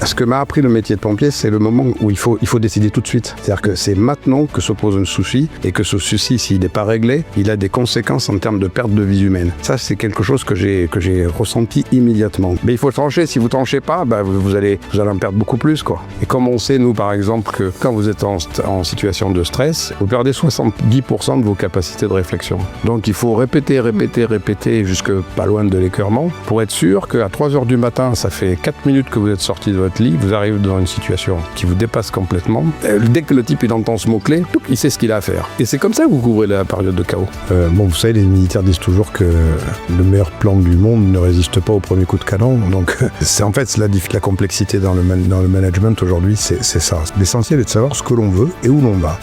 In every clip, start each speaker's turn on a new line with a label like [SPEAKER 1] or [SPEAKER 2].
[SPEAKER 1] Ce que m'a appris le métier de pompier, c'est le moment où il faut décider tout de suite. C'est-à-dire que c'est maintenant que se pose un souci et que ce souci, s'il n'est pas réglé, il a des conséquences en termes de perte de vie humaine. Ça, c'est quelque chose que j'ai ressenti immédiatement. Mais il faut trancher. Si vous tranchez pas, vous allez en perdre beaucoup plus, quoi. Et comme on sait, nous, par exemple, que quand vous êtes en situation de stress, vous perdez 70% de vos capacités de réflexion. Donc il faut répéter jusque pas loin de l'écœurement pour être sûr qu'à 3h du matin, ça fait 4 minutes que vous êtes sorti de votre lit, vous arrivez dans une situation qui vous dépasse complètement. Dès que le type il entend ce mot-clé, il sait ce qu'il a à faire. Et c'est comme ça que vous couvrez la période de chaos.
[SPEAKER 2] Vous savez, les militaires disent toujours que le meilleur plan du monde ne résiste pas au premier coup de canon. Donc c'est en fait la complexité dans le management aujourd'hui, c'est ça. L'essentiel est de savoir ce que l'on veut et où l'on va.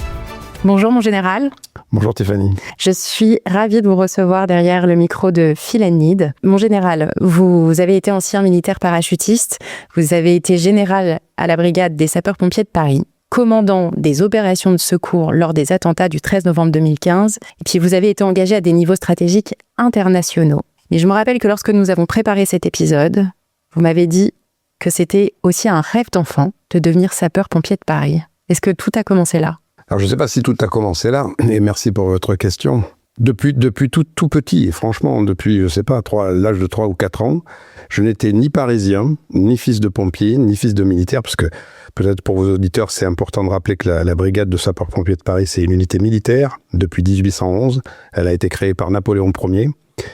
[SPEAKER 3] Bonjour mon général.
[SPEAKER 1] Bonjour Tiffany.
[SPEAKER 3] Je suis ravie de vous recevoir derrière le micro de Feel & Need. Mon général, vous avez été ancien militaire parachutiste, vous avez été général à la brigade des sapeurs-pompiers de Paris, commandant des opérations de secours lors des attentats du 13 novembre 2015, et puis vous avez été engagé à des niveaux stratégiques internationaux. Et je me rappelle que lorsque nous avons préparé cet épisode, vous m'avez dit que c'était aussi un rêve d'enfant de devenir sapeur-pompier de Paris. Est-ce que tout a commencé là ?
[SPEAKER 1] Alors je ne sais pas si tout a commencé là, et merci pour votre question. Depuis tout petit, et franchement, depuis, je sais pas, l'âge de 3 ou 4 ans, je n'étais ni parisien, ni fils de pompier, ni fils de militaire, parce que peut-être pour vos auditeurs, c'est important de rappeler que la brigade de sapeurs-pompiers de Paris, c'est une unité militaire depuis 1811. Elle a été créée par Napoléon Ier.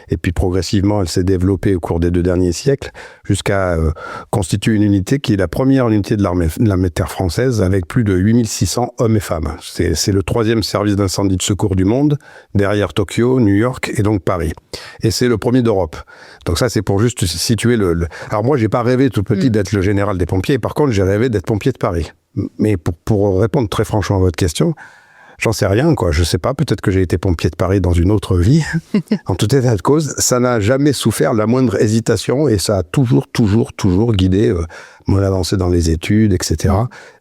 [SPEAKER 1] Et puis progressivement, elle s'est développée au cours des 2 derniers siècles jusqu'à constituer une unité qui est la première unité de l'armée de terre française avec plus de 8600 hommes et femmes. C'est le 3e service d'incendie de secours du monde, derrière Tokyo, New York et donc Paris. Et c'est le premier d'Europe. Donc ça, c'est pour juste situer Alors moi, j'ai pas rêvé tout petit d'être le général des pompiers. Par contre, j'ai rêvé d'être pompier de Paris. Mais pour répondre très franchement à votre question, j'en sais rien, quoi. Je sais pas, peut-être que j'ai été pompier de Paris dans une autre vie. En tout état de cause, ça n'a jamais souffert la moindre hésitation et ça a toujours guidé mon avancée dans les études, etc.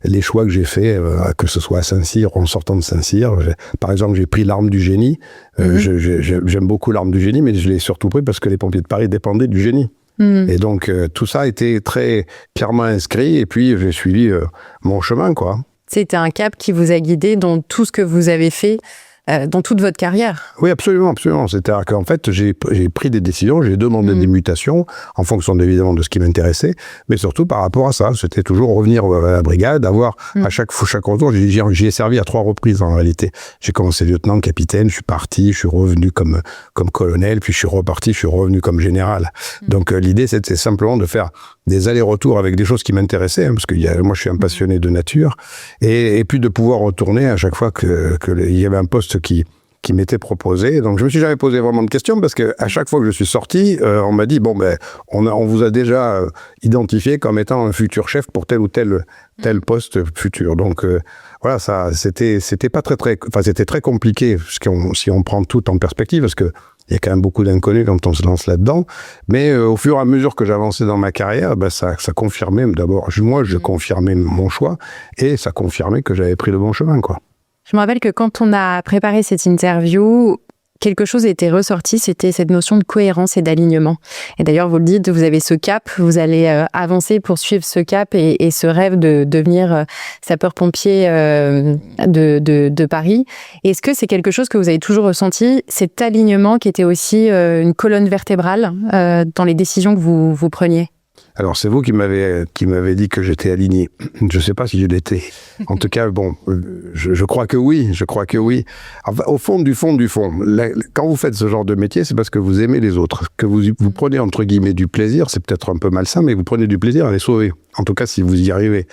[SPEAKER 1] Les choix que j'ai faits, que ce soit à Saint-Cyr ou en sortant de Saint-Cyr. Par exemple, j'ai pris l'arme du génie. J'aime beaucoup l'arme du génie, mais je l'ai surtout pris parce que les pompiers de Paris dépendaient du génie. Et donc, tout ça a été très clairement inscrit et puis j'ai suivi mon chemin, quoi.
[SPEAKER 3] C'était un cap qui vous a guidé dans tout ce que vous avez fait dans toute votre carrière.
[SPEAKER 1] Oui, absolument. C'est-à-dire qu'en fait, j'ai pris des décisions, j'ai demandé des mutations en fonction évidemment de ce qui m'intéressait, mais surtout par rapport à ça. C'était toujours revenir à la brigade, avoir à chaque retour. J'y ai servi à 3 reprises en réalité. J'ai commencé lieutenant, capitaine, je suis parti, je suis revenu comme colonel, puis je suis reparti, je suis revenu comme général. Donc l'idée, c'était simplement de faire des allers-retours avec des choses qui m'intéressaient, parce que moi je suis un passionné de nature, et puis de pouvoir retourner à chaque fois il y avait un poste qui m'était proposé. Donc je me suis jamais posé vraiment de questions parce que à chaque fois que je suis sorti, on m'a dit on vous a déjà identifié comme étant un futur chef pour tel ou tel poste futur. Donc voilà, ça c'était pas c'était très compliqué si on prend tout en perspective parce que il y a quand même beaucoup d'inconnus quand on se lance là-dedans. Mais au fur et à mesure que j'avançais dans ma carrière, ça confirmait d'abord. Moi, je confirmais mon choix et ça confirmait que j'avais pris le bon chemin, quoi.
[SPEAKER 3] Je me rappelle que quand on a préparé cette interview, quelque chose était ressorti, c'était cette notion de cohérence et d'alignement. Et d'ailleurs, vous le dites, vous avez ce cap, vous allez avancer pour suivre ce cap et ce rêve de devenir sapeur-pompier de Paris. Est-ce que c'est quelque chose que vous avez toujours ressenti, cet alignement qui était aussi une colonne vertébrale dans les décisions que vous preniez ?
[SPEAKER 1] Alors, c'est vous qui m'avez dit que j'étais aligné. Je ne sais pas si je l'étais. En tout cas, je crois que oui. Enfin, au fond du fond, quand vous faites ce genre de métier, c'est parce que vous aimez les autres. Que vous prenez, entre guillemets, du plaisir, c'est peut-être un peu malsain, mais vous prenez du plaisir à les sauver. En tout cas, si vous y arrivez.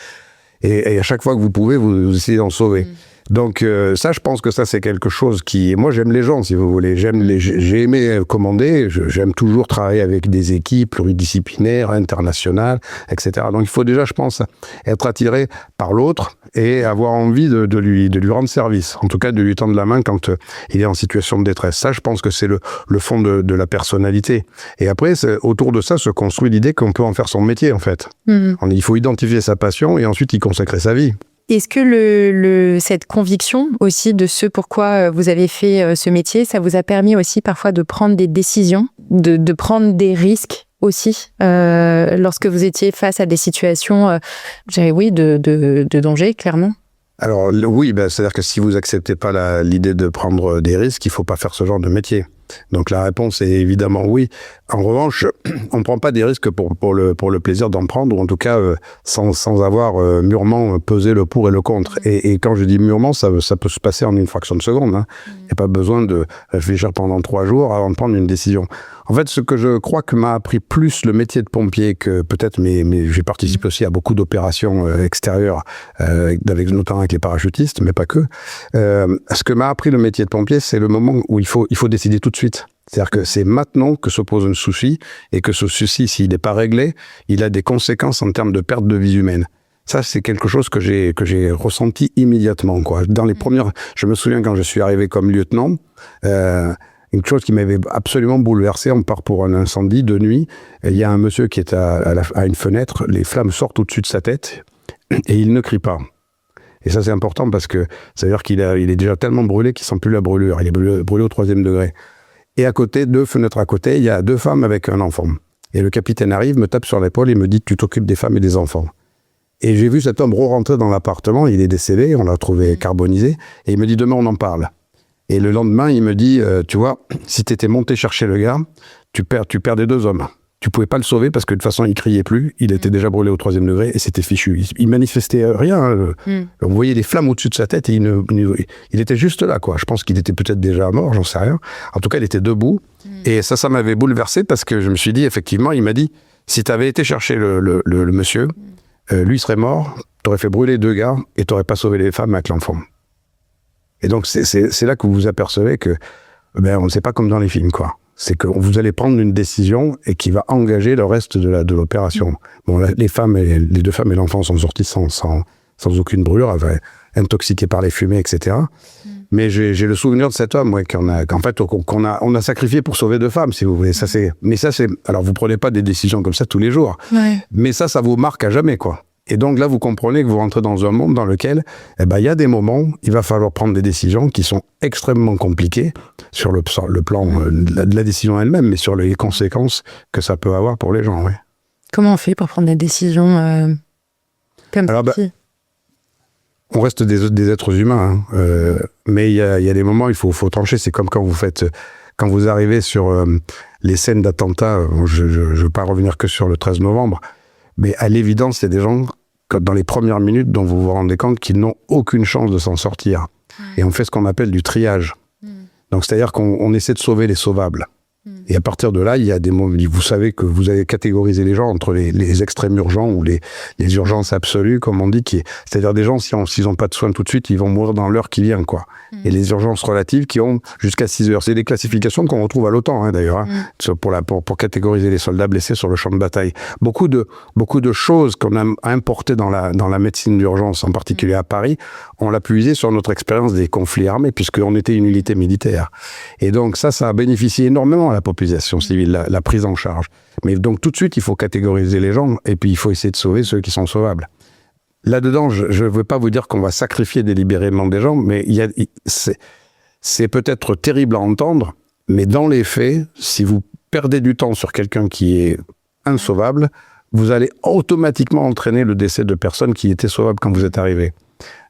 [SPEAKER 1] Et à chaque fois que vous pouvez, vous essayez d'en sauver. Donc ça, je pense que ça, c'est quelque chose qui... Moi, j'aime les gens, si vous voulez. J'ai aimé commander. J'aime toujours travailler avec des équipes pluridisciplinaires, internationales, etc. Donc il faut déjà, je pense, être attiré par l'autre et avoir envie de lui rendre service. En tout cas, de lui tendre la main quand il est en situation de détresse. Ça, je pense que c'est le fond de la personnalité. Et après, autour de ça se construit l'idée qu'on peut en faire son métier, en fait. Il faut identifier sa passion et ensuite y consacrer sa vie.
[SPEAKER 3] Est-ce que cette conviction aussi de ce pourquoi vous avez fait ce métier, ça vous a permis aussi parfois de prendre des décisions, de prendre des risques aussi lorsque vous étiez face à des situations, de danger, clairement?
[SPEAKER 1] Alors oui, c'est-à-dire que si vous acceptez pas l'idée de prendre des risques, il faut pas faire ce genre de métier. Donc la réponse est évidemment oui. En revanche, on ne prend pas des risques pour le plaisir d'en prendre, ou en tout cas sans avoir mûrement pesé le pour et le contre. Et quand je dis mûrement, ça peut se passer en une fraction de seconde. Hein. Il n'y a pas besoin de réfléchir pendant 3 jours avant de prendre une décision. En fait, ce que je crois que m'a appris plus le métier de pompier que peut-être, mais j'ai participé aussi à beaucoup d'opérations extérieures, notamment avec les parachutistes, mais pas que. Ce que m'a appris le métier de pompier, c'est le moment où il faut décider tout de suite. C'est-à-dire que c'est maintenant que se pose un souci, et que ce souci, s'il n'est pas réglé, il a des conséquences en termes de perte de vie humaine. Ça, c'est quelque chose que j'ai ressenti immédiatement, quoi. Je me souviens quand je suis arrivé comme lieutenant, une chose qui m'avait absolument bouleversé, on part pour un incendie de nuit, et il y a un monsieur qui est à une fenêtre, les flammes sortent au-dessus de sa tête, et il ne crie pas. Et ça, c'est important parce que ça veut dire qu'il est déjà tellement brûlé qu'il sent plus la brûlure. Il est brûlé au 3e degré. Et à côté, 2 fenêtres à côté, il y a 2 femmes avec un enfant. Et le capitaine arrive, me tape sur l'épaule et me dit « Tu t'occupes des femmes et des enfants ». Et j'ai vu cet homme rentrer dans l'appartement, il est décédé, on l'a trouvé carbonisé, et il me dit « Demain, on en parle ». Et le lendemain, il me dit « Tu vois, si tu étais monté chercher le gars, tu perdais 2 hommes. Tu pouvais pas le sauver parce que de toute façon, il criait plus, il était déjà brûlé au 3e degré et c'était fichu. Il manifestait rien. On voyait des flammes au-dessus de sa tête et il était juste là, quoi. Je pense qu'il était peut-être déjà mort, j'en sais rien. En tout cas, il était debout. Et ça m'avait bouleversé parce que je me suis dit, effectivement, il m'a dit, si tu avais été chercher le monsieur, lui serait mort, t'aurais fait brûler 2 gars et t'aurais pas sauvé les femmes avec l'enfant. Et donc, c'est là que vous vous apercevez que, on ne sait pas comme dans les films, quoi. C'est que vous allez prendre une décision et qui va engager le reste de l'opération. Bon, les 2 femmes et l'enfant sont sortis sans aucune brûlure, intoxiqués par les fumées, etc. Mais j'ai le souvenir de cet homme, qu'on a sacrifié pour sauver 2 femmes, si vous voulez. Alors, vous prenez pas des décisions comme ça tous les jours. Ouais. Mais ça vous marque à jamais, quoi. Et donc là, vous comprenez que vous rentrez dans un monde dans lequel, il y a des moments, il va falloir prendre des décisions qui sont extrêmement compliquées sur le plan de la décision elle-même, mais sur les conséquences que ça peut avoir pour les gens. Ouais.
[SPEAKER 3] Comment on fait pour prendre des décisions comme ça?
[SPEAKER 1] On reste des êtres humains, hein, mais il y a des moments, il faut trancher. C'est comme quand vous arrivez sur les scènes d'attentats. Je ne veux pas revenir que sur le 13 novembre. Mais à l'évidence, il y a des gens, dans les premières minutes, dont vous vous rendez compte qu'ils n'ont aucune chance de s'en sortir. Et on fait ce qu'on appelle du triage. Donc, c'est-à-dire qu'on essaie de sauver les sauvables. Et à partir de là, il y a des moments, vous savez que vous avez catégorisé les gens entre les extrêmes urgents ou les urgences absolues, comme on dit, c'est-à-dire des gens, s'ils n'ont pas de soins tout de suite, ils vont mourir dans l'heure qui vient, quoi. Et les urgences relatives qui ont jusqu'à 6 heures. C'est des classifications qu'on retrouve à l'OTAN, hein, d'ailleurs, hein, pour catégoriser les soldats blessés sur le champ de bataille. Beaucoup de choses qu'on a importées dans la médecine d'urgence, en particulier à Paris, on l'a puisé sur notre expérience des conflits armés, puisqu'on était une unité militaire. Et donc ça a bénéficié énormément à la population civile, la prise en charge. Mais donc tout de suite, il faut catégoriser les gens, et puis il faut essayer de sauver ceux qui sont sauvables. Là-dedans, je ne veux pas vous dire qu'on va sacrifier délibérément des gens, mais c'est peut-être terrible à entendre, mais dans les faits, si vous perdez du temps sur quelqu'un qui est insauvable, vous allez automatiquement entraîner le décès de personnes qui étaient sauvables quand vous êtes arrivé.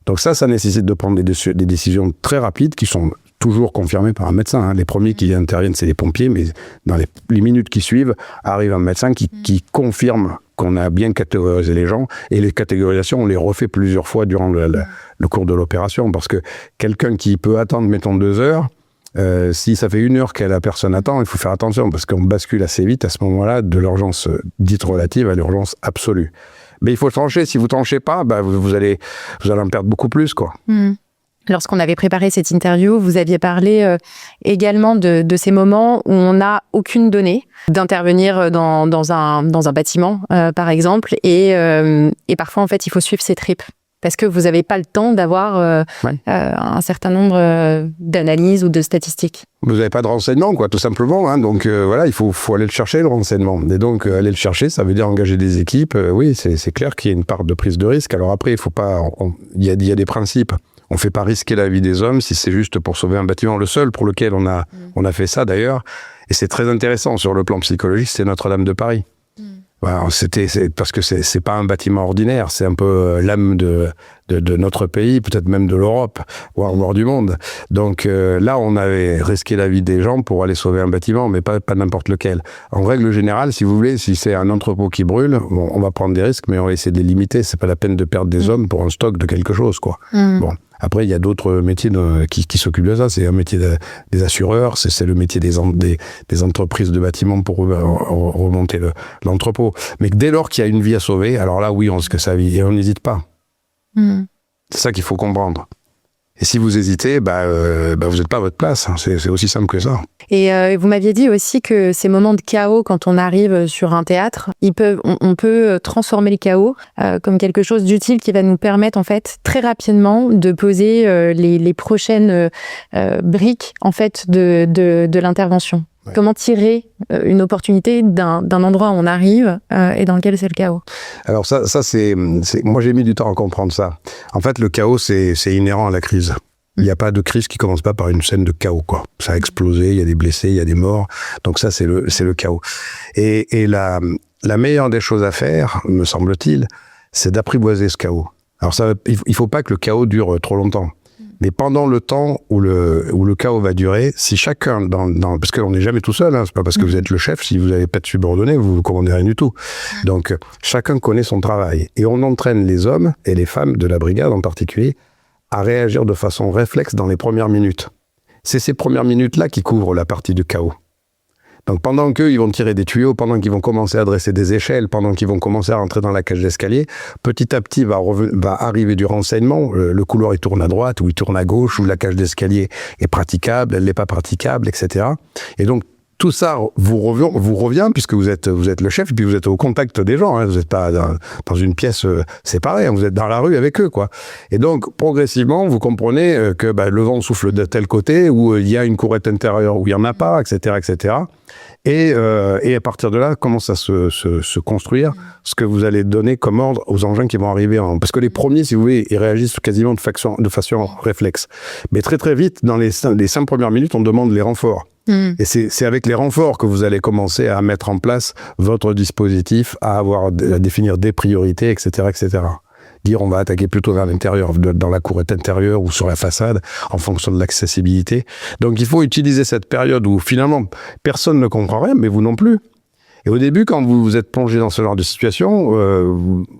[SPEAKER 1] Donc ça nécessite de prendre des décisions très rapides qui sont toujours confirmées par un médecin. Hein. Les premiers qui interviennent, c'est les pompiers, mais dans les minutes qui suivent, arrive un médecin qui confirme qu'on a bien catégorisé les gens, et les catégorisations, on les refait plusieurs fois durant le cours de l'opération, parce que quelqu'un qui peut attendre, mettons, 2 heures, si ça fait 1 heure que la personne attend, il faut faire attention, parce qu'on bascule assez vite à ce moment-là de l'urgence dite relative à l'urgence absolue. Mais il faut trancher. Si vous tranchez pas, vous allez en perdre beaucoup plus, quoi.
[SPEAKER 3] Lorsqu'on avait préparé cette interview, vous aviez parlé également de ces moments où on n'a aucune donnée, d'intervenir dans un bâtiment, par exemple, et parfois, en fait, il faut suivre ses tripes. Parce que vous n'avez pas le temps d'avoir un certain nombre d'analyses ou de statistiques.
[SPEAKER 1] Vous n'avez pas de renseignements, quoi, tout simplement. Hein. Donc voilà, il faut aller le chercher, le renseignement. Et donc aller le chercher, ça veut dire engager des équipes. Oui, c'est clair qu'il y a une part de prise de risque. Alors après, il faut pas. Il y a des principes. On ne fait pas risquer la vie des hommes si c'est juste pour sauver un bâtiment. Le seul pour lequel on a fait ça, d'ailleurs, Et c'est très intéressant sur le plan psychologique, c'était Notre-Dame de Paris. Voilà, parce que c'est pas un bâtiment ordinaire, c'est un peu l'âme de notre pays, peut-être même de l'Europe, voire du monde. Donc là, on avait risqué la vie des gens pour aller sauver un bâtiment, mais pas n'importe lequel. En règle générale, si vous voulez, si c'est un entrepôt qui brûle, bon, on va prendre des risques, mais on va essayer de les limiter. C'est pas la peine de perdre des hommes pour un stock de quelque chose, quoi. Bon. Après, il y a d'autres métiers qui s'occupent de ça. C'est un métier des assureurs, c'est le métier des entreprises de bâtiments pour remonter l'entrepôt. Mais dès lors qu'il y a une vie à sauver, alors là, oui, on risque sa vie et on n'hésite pas. C'est ça qu'il faut comprendre. Et si vous hésitez, vous n'êtes pas à votre place. C'est aussi simple que ça.
[SPEAKER 3] Et vous m'aviez dit aussi que ces moments de chaos, quand on arrive sur un théâtre, on peut transformer le chaos comme quelque chose d'utile qui va nous permettre, en fait, très rapidement de poser les prochaines briques, en fait, de l'intervention. Ouais. Comment tirer une opportunité d'un endroit où on arrive et dans lequel c'est le chaos?
[SPEAKER 1] Alors ça c'est moi j'ai mis du temps à comprendre ça. En fait, le chaos, c'est inhérent à la crise. Il n'y a pas de crise qui commence pas par une scène de chaos, quoi. Ça a explosé, il y a des blessés, il y a des morts. Donc ça, c'est le chaos. Et la meilleure des choses à faire, me semble-t-il, c'est d'apprivoiser ce chaos. Alors il faut pas que le chaos dure trop longtemps. Mais pendant le temps où le chaos va durer, si chacun, parce qu'on n'est jamais tout seul, hein, c'est pas parce que vous êtes le chef, si vous n'avez pas de subordonnés, vous ne commandez rien du tout. Donc, chacun connaît son travail. Et on entraîne les hommes et les femmes de la brigade en particulier à réagir de façon réflexe dans les premières minutes. C'est ces premières minutes-là qui couvrent la partie du chaos. Donc pendant qu'ils vont tirer des tuyaux, pendant qu'ils vont commencer à dresser des échelles, pendant qu'ils vont commencer à rentrer dans la cage d'escalier, petit à petit va arriver du renseignement. Le couloir il tourne à droite ou il tourne à gauche, ou la cage d'escalier est praticable, elle n'est pas praticable, etc. Et donc tout ça vous revient puisque vous êtes le chef et puis vous êtes au contact des gens. Hein, vous n'êtes pas dans une pièce séparée, hein, vous êtes dans la rue avec eux, quoi. Et donc progressivement vous comprenez que le vent souffle de tel côté, où il y a une courette intérieure où il y en a pas, etc., etc. Et à partir de là commence à se construire ce que vous allez donner comme ordre aux engins qui vont arriver. Parce que les premiers, si vous voulez, ils réagissent quasiment de façon réflexe. Mais très très vite, dans les 5 premières minutes, on demande les renforts. Et c'est avec les renforts que vous allez commencer à mettre en place votre dispositif, à définir des priorités, etc., etc. Dire on va attaquer plutôt vers l'intérieur, dans la courette intérieure ou sur la façade, en fonction de l'accessibilité. Donc il faut utiliser cette période où finalement personne ne comprend rien, mais vous non plus. Et au début, quand vous êtes plongé dans ce genre de situation,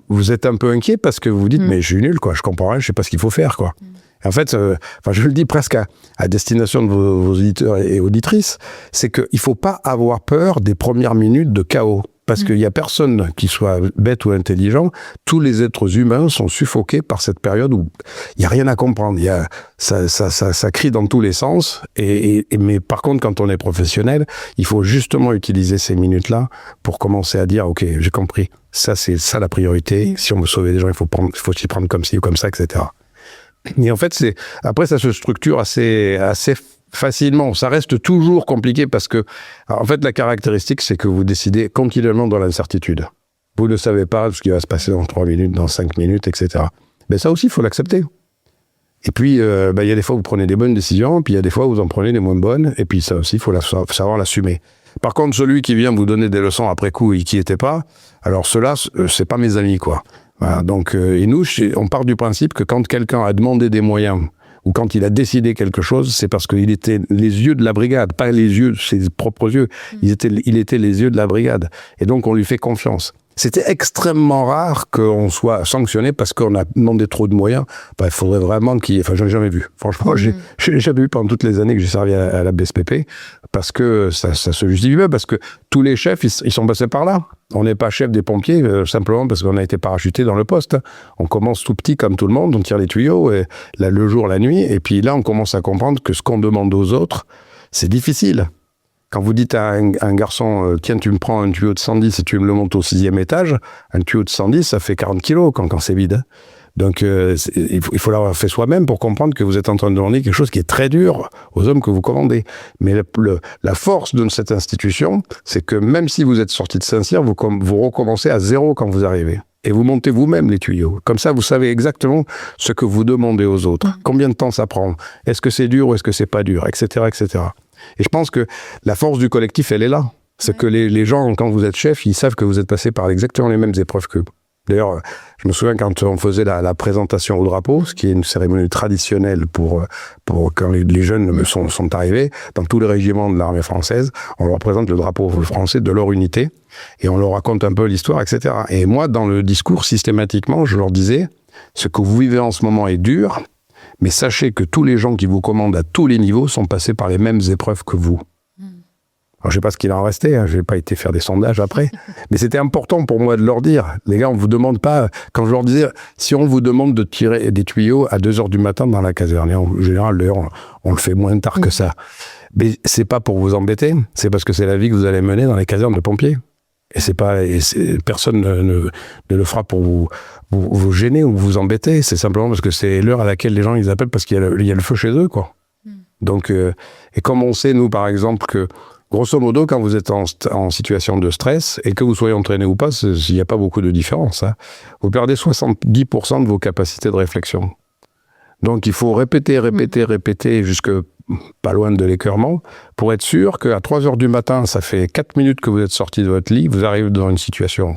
[SPEAKER 1] vous êtes un peu inquiet parce que vous vous dites mais je suis nul, quoi, je comprends rien, je sais pas ce qu'il faut faire, quoi. En fait, je le dis presque à destination de vos auditeurs et auditrices, c'est qu'il ne faut pas avoir peur des premières minutes de chaos. Parce qu'il n'y a personne qui soit bête ou intelligent. Tous les êtres humains sont suffoqués par cette période où il n'y a rien à comprendre. Ça crie dans tous les sens. Mais par contre, quand on est professionnel, il faut justement utiliser ces minutes-là pour commencer à dire « Ok, j'ai compris. Ça, c'est ça la priorité. Si on veut sauver des gens, il faut s'y prendre comme ci ou comme ça, etc. » Et en fait, après, ça se structure assez facilement. Ça reste toujours compliqué parce que, en fait, la caractéristique, c'est que vous décidez continuellement dans l'incertitude. Vous ne savez pas ce qui va se passer dans 3 minutes, dans 5 minutes, etc. Mais ça aussi, il faut l'accepter. Et puis, il y a des fois où vous prenez des bonnes décisions, puis il y a des fois où vous en prenez des moins bonnes, et puis ça aussi, il faut savoir l'assumer. Par contre, celui qui vient vous donner des leçons après coup et qui n'y était pas, alors ceux-là, c'est pas mes amis, quoi. Voilà, donc, et nous, on part du principe que quand quelqu'un a demandé des moyens, ou quand il a décidé quelque chose, c'est parce qu'il était les yeux de la brigade, pas les yeux, ses propres yeux. Il était les yeux de la brigade. Et donc, on lui fait confiance. C'était extrêmement rare qu'on soit sanctionné parce qu'on a demandé trop de moyens. Il faudrait vraiment j'en ai jamais vu. Franchement, j'ai jamais vu pendant toutes les années que j'ai servi à la BSPP, parce que ça se justifie pas, parce que tous les chefs, ils sont passés par là. On n'est pas chef des pompiers simplement parce qu'on a été parachuté dans le poste. On commence tout petit comme tout le monde, on tire les tuyaux, et là, le jour, la nuit, et puis là, on commence à comprendre que ce qu'on demande aux autres, c'est difficile. Quand vous dites à un garçon, tiens, tu me prends un tuyau de 110 et tu me le montes au 6e étage, un tuyau de 110, ça fait 40 kilos quand c'est vide. Donc, il faut l'avoir fait soi-même pour comprendre que vous êtes en train de demander quelque chose qui est très dur aux hommes que vous commandez. Mais la force de cette institution, c'est que même si vous êtes sorti de Saint-Cyr, vous recommencez à zéro quand vous arrivez. Et vous montez vous-même les tuyaux. Comme ça, vous savez exactement ce que vous demandez aux autres. Combien de temps ça prend? Est-ce que c'est dur ou est-ce que c'est pas dur? Etc., etc. Et je pense que la force du collectif, elle est là. C'est que les gens, quand vous êtes chef, ils savent que vous êtes passé par exactement les mêmes épreuves qu'eux. D'ailleurs, je me souviens quand on faisait la présentation au drapeau, ce qui est une cérémonie traditionnelle pour quand les jeunes sont arrivés, dans tous les régiments de l'armée française, on leur présente le drapeau français de leur unité et on leur raconte un peu l'histoire, etc. Et moi, dans le discours, systématiquement, je leur disais, ce que vous vivez en ce moment est dur, mais sachez que tous les gens qui vous commandent à tous les niveaux sont passés par les mêmes épreuves que vous. Alors, je ne sais pas ce qu'il en restait, je n'ai pas été faire des sondages après, mais c'était important pour moi de leur dire, les gars, on ne vous demande pas, quand je leur disais, si on vous demande de tirer des tuyaux à 2h du matin dans la caserne, et en général, d'ailleurs, on le fait moins tard que ça, mais ce n'est pas pour vous embêter, c'est parce que c'est la vie que vous allez mener dans les casernes de pompiers. Personne ne le fera pour vous gêner ou vous embêter, c'est simplement parce que c'est l'heure à laquelle les gens ils appellent parce qu'il y a le feu chez eux, quoi. Donc, et comme on sait, nous, par exemple, que grosso modo, quand vous êtes en situation de stress, et que vous soyez entraîné ou pas, il n'y a pas beaucoup de différence. Hein. Vous perdez 70% de vos capacités de réflexion. Donc il faut répéter jusque pas loin de l'écœurement, pour être sûr qu'à 3h du matin, ça fait 4 minutes que vous êtes sorti de votre lit, vous arrivez dans une situation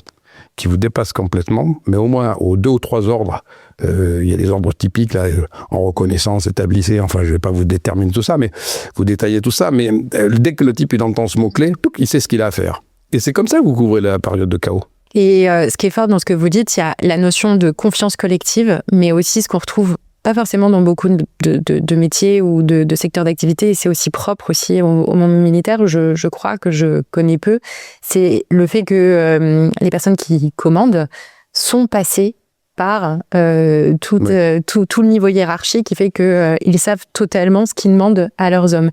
[SPEAKER 1] qui vous dépasse complètement, mais au moins aux 2 ou 3 ordres, il y a des ordres typiques là, en reconnaissance, établissez, enfin je ne vais pas vous déterminer tout ça, mais vous détaillez tout ça, mais dès que le type il entend ce mot-clé, il sait ce qu'il a à faire. Et c'est comme ça que vous couvrez la période de chaos.
[SPEAKER 3] Et ce qui est fort dans ce que vous dites, il y a la notion de confiance collective, mais aussi ce qu'on retrouve pas forcément dans beaucoup de métiers ou de secteurs d'activité, et c'est aussi propre aussi au monde militaire, je crois que je connais peu, c'est le fait que les personnes qui commandent sont passées par tout le niveau hiérarchique qui fait qu'ils savent totalement ce qu'ils demandent à leurs hommes.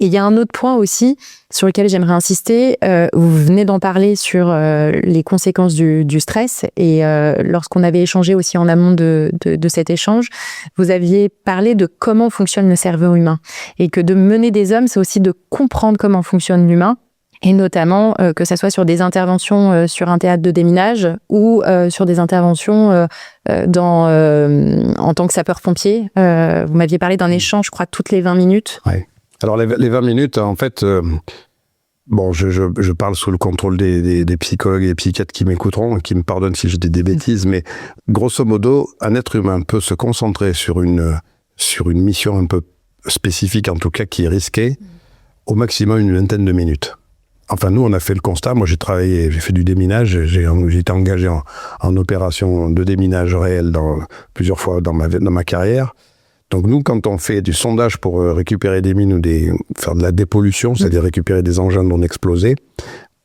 [SPEAKER 3] Et il y a un autre point aussi sur lequel j'aimerais insister. Vous venez d'en parler sur les conséquences du stress. Et lorsqu'on avait échangé aussi en amont de cet échange, vous aviez parlé de comment fonctionne le cerveau humain. Et que de mener des hommes, c'est aussi de comprendre comment fonctionne l'humain. Et notamment que ça soit sur des interventions sur un théâtre de déminage ou sur des interventions en tant que sapeur-pompier. Vous m'aviez parlé d'un échange, je crois, toutes les 20 minutes.
[SPEAKER 1] Ouais. Alors les 20 minutes, en fait, je parle sous le contrôle des psychologues et des psychiatres qui m'écouteront, qui me pardonnent si je dis des bêtises, mais grosso modo, un être humain peut se concentrer sur une mission un peu spécifique, en tout cas qui est risquée, au maximum une vingtaine de minutes. Enfin, nous, on a fait le constat. Moi, j'ai fait du déminage. J'ai été engagé en opération de déminage réel plusieurs fois dans ma carrière. Donc, nous, quand on fait du sondage pour récupérer des mines ou faire de la dépollution, c'est-à-dire récupérer des engins non explosés,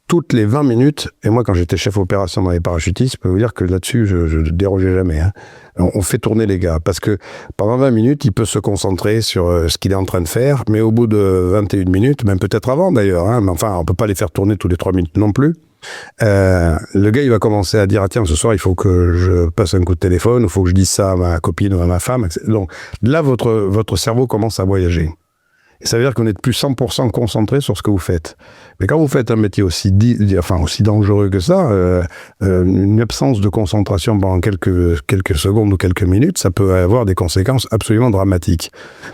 [SPEAKER 1] toutes les 20 minutes, et moi, quand j'étais chef opération dans les parachutistes, je peux vous dire que là-dessus, je ne dérogeais jamais. Hein. On fait tourner les gars, parce que pendant 20 minutes, il peut se concentrer sur ce qu'il est en train de faire, mais au bout de 21 minutes, même peut-être avant d'ailleurs, hein, mais enfin, on ne peut pas les faire tourner tous les 3 minutes non plus. Le gars, il va commencer à dire, ah tiens, ce soir, il faut que je passe un coup de téléphone, il faut que je dise ça à ma copine ou à ma femme. Donc là, votre cerveau commence à voyager. Et ça veut dire qu'on est plus 100% concentré sur ce que vous faites. Mais quand vous faites un métier aussi dangereux que ça, une absence de concentration pendant quelques secondes ou quelques minutes, ça peut avoir des conséquences absolument dramatiques.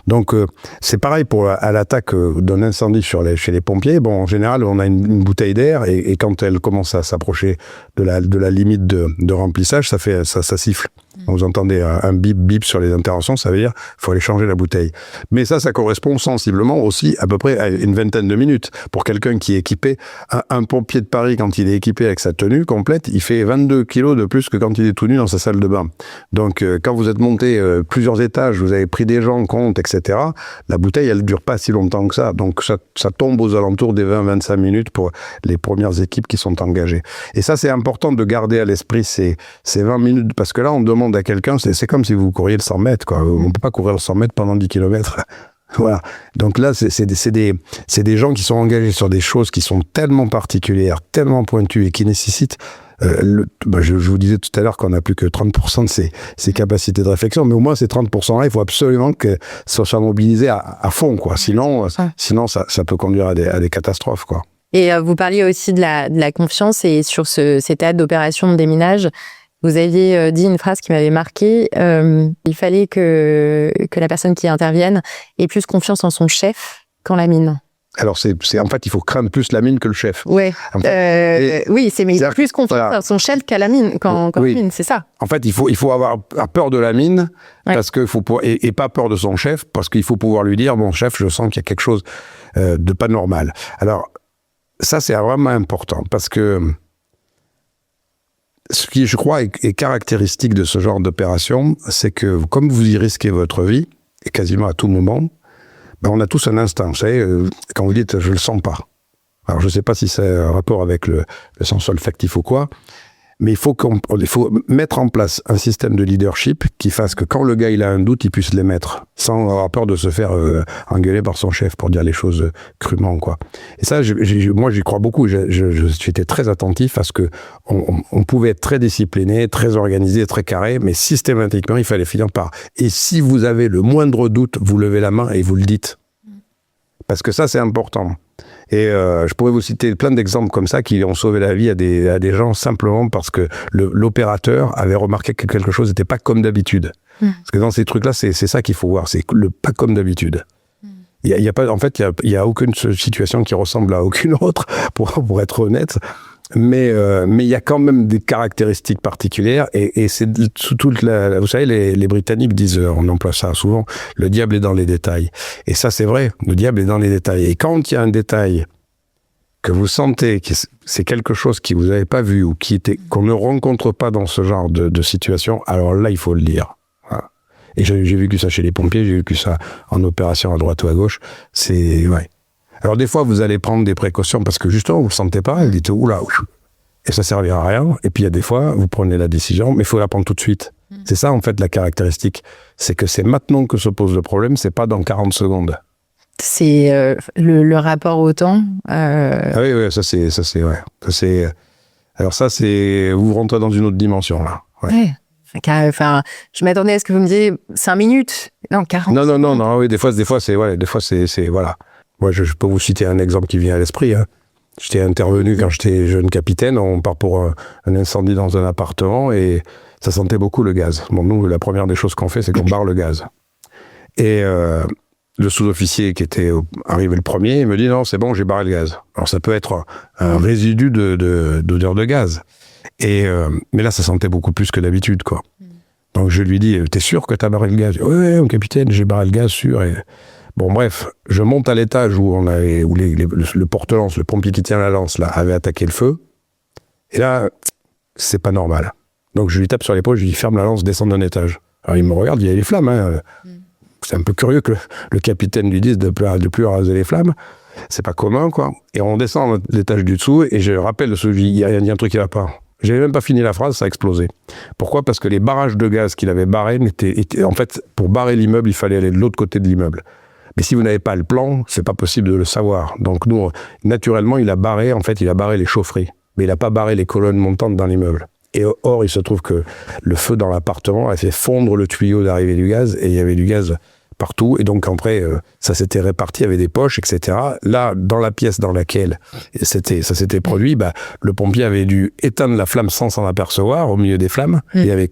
[SPEAKER 1] Donc, c'est pareil à l'attaque d'un incendie chez les pompiers. Bon, en général, on a une bouteille d'air et quand elle commence à s'approcher de la limite de remplissage, ça siffle. Vous entendez un bip sur les interventions, ça veut dire qu'il faut aller changer la bouteille. Mais ça correspond sensiblement aussi à peu près à une vingtaine de minutes. Pour quelqu'un qui est équipé, un pompier de Paris, quand il est équipé avec sa tenue complète, il fait 22 kilos de plus que quand il est tout nu dans sa salle de bain. Donc, quand vous êtes monté plusieurs étages, vous avez pris des gens en compte, etc., la bouteille, elle ne dure pas si longtemps que ça. Donc, ça tombe aux alentours des 20-25 minutes pour les premières équipes qui sont engagées. Et ça, c'est important de garder à l'esprit ces 20 minutes, parce que là, on demande à quelqu'un, c'est comme si vous couriez le 100 mètres, quoi. On ne peut pas courir le 100 mètres pendant 10 kilomètres. Voilà. Donc là, c'est des gens qui sont engagés sur des choses qui sont tellement particulières, tellement pointues et qui nécessitent je vous disais tout à l'heure qu'on n'a plus que 30% de ses capacités de réflexion, mais au moins ces 30%-là, il faut absolument que ça soit mobilisé à fond, quoi. Sinon, ça peut conduire à des catastrophes, quoi.
[SPEAKER 3] Et vous parliez aussi de la confiance, et sur ces théâtres d'opération de déminage, vous aviez dit une phrase qui m'avait marquée. Il fallait que la personne qui intervienne ait plus confiance en son chef qu'en la mine.
[SPEAKER 1] Alors, en fait, il faut craindre plus la mine que le chef.
[SPEAKER 3] Ouais.
[SPEAKER 1] En fait,
[SPEAKER 3] oui, c'est mais plus confiance
[SPEAKER 1] voilà.
[SPEAKER 3] à son chef qu'à la mine, quand
[SPEAKER 1] Oui.
[SPEAKER 3] mine, c'est ça.
[SPEAKER 1] En fait, il faut avoir peur de la mine parce que et pas peur de son chef, parce qu'il faut pouvoir lui dire, bon chef, je sens qu'il y a quelque chose de pas normal. Alors, ça, c'est vraiment important parce que ce qui, je crois, est caractéristique de ce genre d'opération, c'est que comme vous y risquez votre vie, et quasiment à tout moment, ben on a tous un instinct. Vous savez, quand vous dites « je le sens pas ». Alors, je ne sais pas si c'est un rapport avec le sens olfactif ou quoi, mais il faut mettre en place un système de leadership qui fasse que quand le gars il a un doute, il puisse l'émettre, sans avoir peur de se faire engueuler par son chef, pour dire les choses crûment, quoi. Et ça, moi, j'y crois beaucoup. J'étais très attentif à ce que on pouvait être très discipliné, très organisé, très carré, mais systématiquement, il fallait finir par « et si vous avez le moindre doute, vous levez la main et vous le dites ». Parce que ça, c'est important. Et je pourrais vous citer plein d'exemples comme ça qui ont sauvé la vie à des gens simplement parce que l'opérateur avait remarqué que quelque chose n'était pas comme d'habitude. Parce que dans ces trucs-là, c'est ça qu'il faut voir, c'est le pas comme d'habitude. Il y a pas, en fait, il y a aucune situation qui ressemble à aucune autre, pour être honnête. Mais il y a quand même des caractéristiques particulières et c'est sous toute vous savez, les Britanniques disent, on emploie ça souvent, le diable est dans les détails. Et ça, c'est vrai, le diable est dans les détails. Et quand il y a un détail que vous sentez que c'est quelque chose que vous n'avez pas vu ou qu'on ne rencontre pas dans ce genre de situation, alors là, il faut le dire. Voilà. Et j'ai vécu ça chez les pompiers, j'ai vécu ça en opération à droite ou à gauche. Ouais. Alors des fois, vous allez prendre des précautions parce que justement, vous ne le sentez pas, vous dites « oula », et ça servira à rien. Et puis il y a des fois, vous prenez la décision, mais il faut la prendre tout de suite. C'est ça en fait la caractéristique, c'est que c'est maintenant que se pose le problème, c'est pas dans 40 secondes.
[SPEAKER 3] C'est le rapport au temps.
[SPEAKER 1] Ah oui, ça c'est. Alors ça c'est, vous rentrez dans une autre dimension là.
[SPEAKER 3] Ouais. Enfin, je m'attendais à ce que vous me disiez 5 minutes. Non, 40.
[SPEAKER 1] Non. Oui, des fois c'est voilà. Moi, je peux vous citer un exemple qui vient à l'esprit. Hein. J'étais intervenu quand j'étais jeune capitaine. On part pour un incendie dans un appartement et ça sentait beaucoup le gaz. Bon, nous, la première des choses qu'on fait, c'est qu'on barre le gaz. Et le sous-officier qui était arrivé le premier, il me dit « Non, c'est bon, j'ai barré le gaz ». Alors, ça peut être un résidu d'odeur de gaz. Mais là, ça sentait beaucoup plus que d'habitude, quoi. Donc, je lui dis « T'es sûr que t'as barré le gaz ?»« Oui, mon capitaine, j'ai barré le gaz, sûr. » Bon, bref, je monte à l'étage où le porte-lance, le pompier qui tient la lance, là, avait attaqué le feu. Et là, c'est pas normal. Donc, je lui tape sur l'épaule, je lui dis, ferme la lance, descends d'un étage. Alors, il me regarde, il y a les flammes, hein. C'est un peu curieux que le capitaine lui dise de plus raser les flammes. C'est pas commun, quoi. Et on descend l'étage du dessous, et je rappelle, il y a un truc qui va pas. J'avais même pas fini la phrase, ça a explosé. Pourquoi ? Parce que les barrages de gaz qu'il avait barrés étaient, en fait, pour barrer l'immeuble, il fallait aller de l'autre côté de l'immeuble. Mais si vous n'avez pas le plan, c'est pas possible de le savoir. Donc nous, naturellement, il a barré les chaufferies. Mais il n'a pas barré les colonnes montantes dans l'immeuble. Et or, il se trouve que le feu dans l'appartement a fait fondre le tuyau d'arrivée du gaz, et il y avait du gaz partout. Et donc après, ça s'était réparti avec des poches, etc. Là, dans la pièce dans laquelle ça s'était produit, le pompier avait dû éteindre la flamme sans s'en apercevoir au milieu des flammes. Et